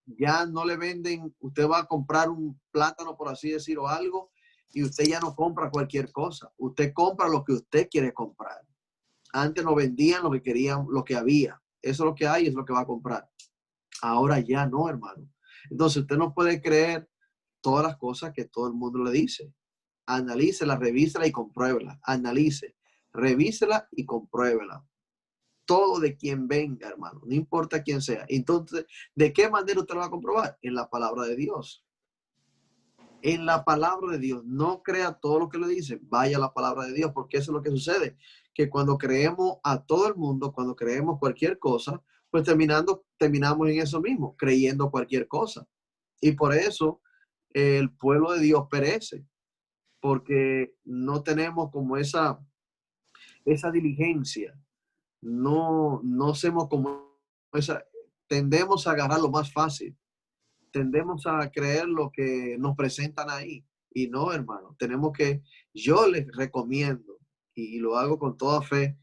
ya no le venden, usted va a comprar un plátano, por así decir, o algo, y usted ya no compra cualquier cosa. Usted compra lo que usted quiere comprar. Antes no vendían lo que querían, lo que había. Eso es lo que hay, es lo que va a comprar. Ahora ya no, hermano. Entonces usted no puede creer todas las cosas que todo el mundo le dice. Analícela, revísela y compruébela. Analice, revísela y compruébela. Todo de quien venga, hermano, no importa quién sea. Entonces, ¿de qué manera usted lo va a comprobar? En la palabra de Dios. En la palabra de Dios. No crea todo lo que le dicen. Vaya a la palabra de Dios, porque eso es lo que sucede. Que cuando creemos a todo el mundo, cuando creemos cualquier cosa, pues terminamos en eso mismo, creyendo cualquier cosa. Y por eso el pueblo de Dios perece. Porque no tenemos como esa diligencia, no hacemos como esa, tendemos a agarrar lo más fácil, tendemos a creer lo que nos presentan ahí, y no, hermano, yo les recomiendo, y lo hago con toda fe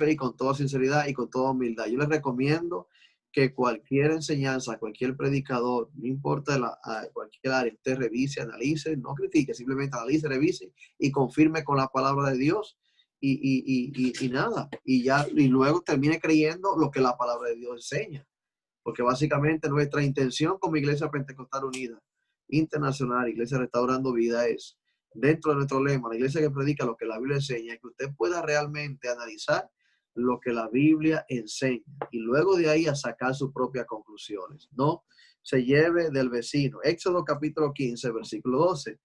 y con toda sinceridad y con toda humildad, yo les recomiendo que cualquier enseñanza, cualquier predicador, no importa cualquier área, usted revise, analice, no critique, simplemente analice, revise y confirme con la palabra de Dios y nada. Y luego termine creyendo lo que la palabra de Dios enseña. Porque básicamente nuestra intención como Iglesia Pentecostal Unida, Internacional, Iglesia Restaurando Vida es, dentro de nuestro lema, la iglesia que predica lo que la Biblia enseña, que usted pueda realmente analizar lo que la Biblia enseña y luego de ahí a sacar sus propias conclusiones. No se lleve del vecino. Éxodo capítulo 15, versículo 12,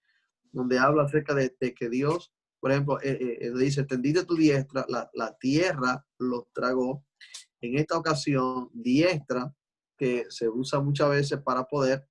donde habla acerca de que Dios, por ejemplo, dice, tendiste tu diestra, la tierra los tragó. En esta ocasión, diestra, que se usa muchas veces para poder,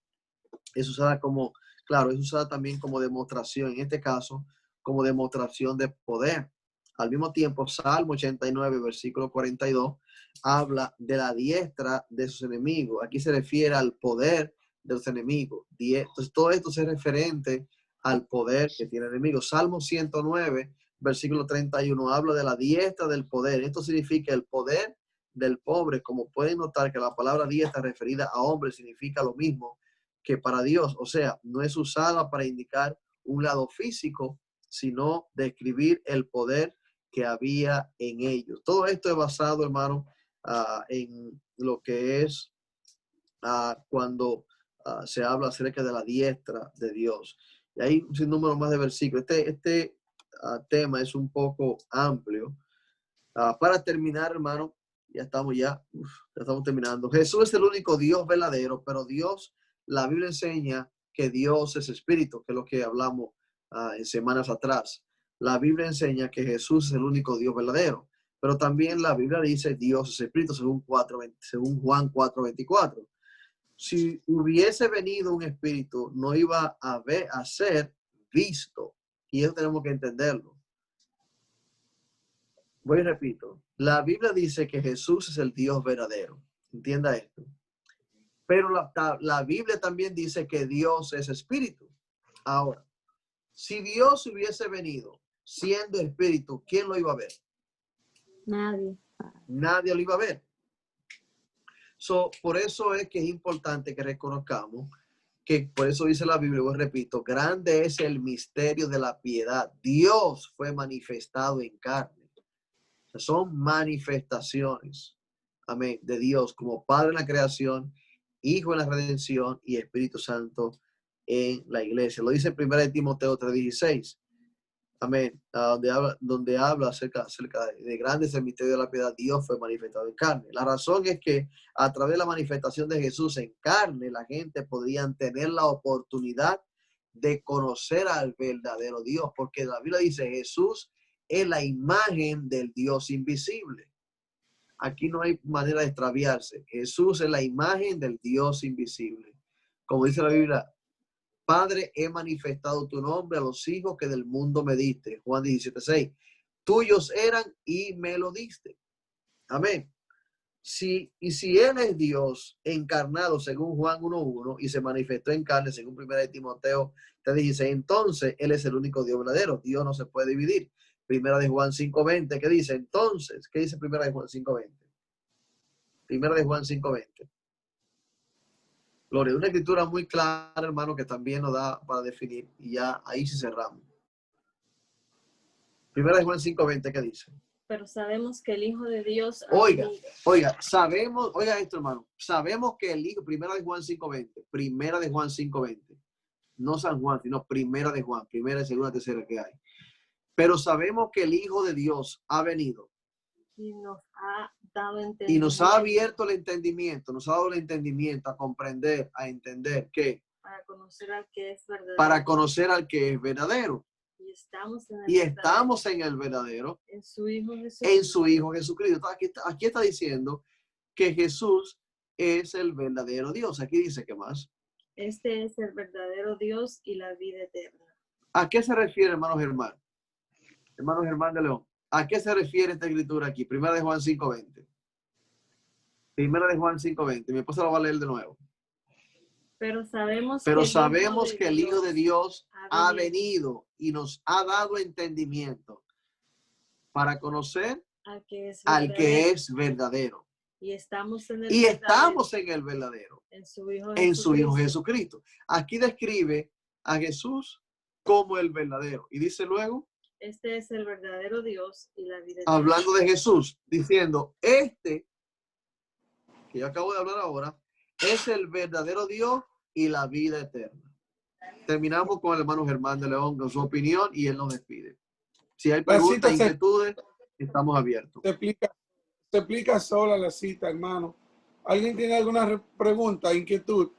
es usada como, claro, es usada también como demostración, en este caso, como demostración de poder. Al mismo tiempo, Salmo 89, versículo 42, habla de la diestra de sus enemigos. Aquí se refiere al poder de los enemigos. Entonces, todo esto es referente al poder que tiene el enemigo. Salmo 109, versículo 31, habla de la diestra del poder. Esto significa el poder del pobre. Como pueden notar que la palabra diestra referida a hombre significa lo mismo que para Dios. O sea, no es usada para indicar un lado físico, sino describir el poder que había en ellos. Todo esto es basado, hermano, en lo que es cuando se habla acerca de la diestra de Dios. Y hay un sinnúmero más de versículos. Este tema es un poco amplio. Para terminar, hermano, ya estamos terminando. Jesús es el único Dios verdadero, pero Dios, la Biblia enseña que Dios es espíritu, que es lo que hablamos en semanas atrás. La Biblia enseña que Jesús es el único Dios verdadero, pero también la Biblia dice Dios es espíritu, según Juan 4:24. Si hubiese venido un espíritu, no iba a ser visto. Y eso tenemos que entenderlo. Voy y repito. La Biblia dice que Jesús es el Dios verdadero. Entienda esto. Pero la Biblia también dice que Dios es espíritu. Ahora, si Dios hubiese venido siendo espíritu, ¿quién lo iba a ver? Nadie. Nadie lo iba a ver. Por eso es que es importante que reconozcamos que, por eso dice la Biblia, y repito, grande es el misterio de la piedad. Dios fue manifestado en carne. O sea, son manifestaciones, amén, de Dios como Padre en la creación, Hijo en la redención y Espíritu Santo en la iglesia. Lo dice en 1 Timoteo 3:16. Amén. Donde habla acerca de grandes el misterio de la piedad, Dios fue manifestado en carne. La razón es que a través de la manifestación de Jesús en carne, la gente podría tener la oportunidad de conocer al verdadero Dios, porque la Biblia dice Jesús es la imagen del Dios invisible. Aquí no hay manera de extraviarse. Jesús es la imagen del Dios invisible. Como dice la Biblia, Padre, he manifestado tu nombre a los hijos que del mundo me diste. Juan 17:6. Tuyos eran y me lo diste. Amén. Si Él es Dios encarnado, según Juan 1:1, y se manifestó en carne, según 1 Timoteo 3:16, entonces Él es el único Dios verdadero. Dios no se puede dividir. 1 Juan 5:20, ¿qué dice? Entonces, ¿qué dice 1 Juan 5:20? 1 Juan 5:20. Gloria, una escritura muy clara, hermano, que también nos da para definir, y ya ahí sí cerramos. 1 Juan 5:20, ¿qué dice? Pero sabemos que el Hijo de Dios... Oiga, sabemos, oiga esto, hermano, sabemos que el Hijo, 1 Juan 5:20, 1 Juan 5:20, no San Juan, sino 1 Juan, primera, segunda, tercera que hay. Pero sabemos que el Hijo de Dios ha venido. Y nos ha dado entendimiento. Y nos ha abierto el entendimiento, nos ha dado el entendimiento a comprender, a entender que. Para conocer al que es verdadero. Para conocer al que es verdadero. Y estamos en el verdadero. En su Hijo Jesucristo. En su Hijo Jesucristo. Aquí está diciendo que Jesús es el verdadero Dios. Aquí dice, ¿qué más? Este es el verdadero Dios y la vida eterna. ¿A qué se refiere, hermano Germán? Hermano Germán de León. ¿A qué se refiere esta escritura aquí? 1 Juan 5:20. 1 Juan 5:20. Mi esposa lo va a leer de nuevo. Pero sabemos que el Hijo de Dios ha venido y nos ha dado entendimiento para conocer al que es verdadero. Y estamos en el verdadero. En su Hijo Jesucristo. Aquí describe a Jesús como el verdadero. Y dice luego. Este es el verdadero Dios y la vida eterna. Hablando de Jesús, diciendo, que yo acabo de hablar ahora, es el verdadero Dios y la vida eterna. Terminamos con el hermano Germán de León con su opinión y él nos despide. Si hay preguntas, inquietudes, estamos abiertos. Se explica sola la cita, hermano. ¿Alguien tiene alguna pregunta, inquietud?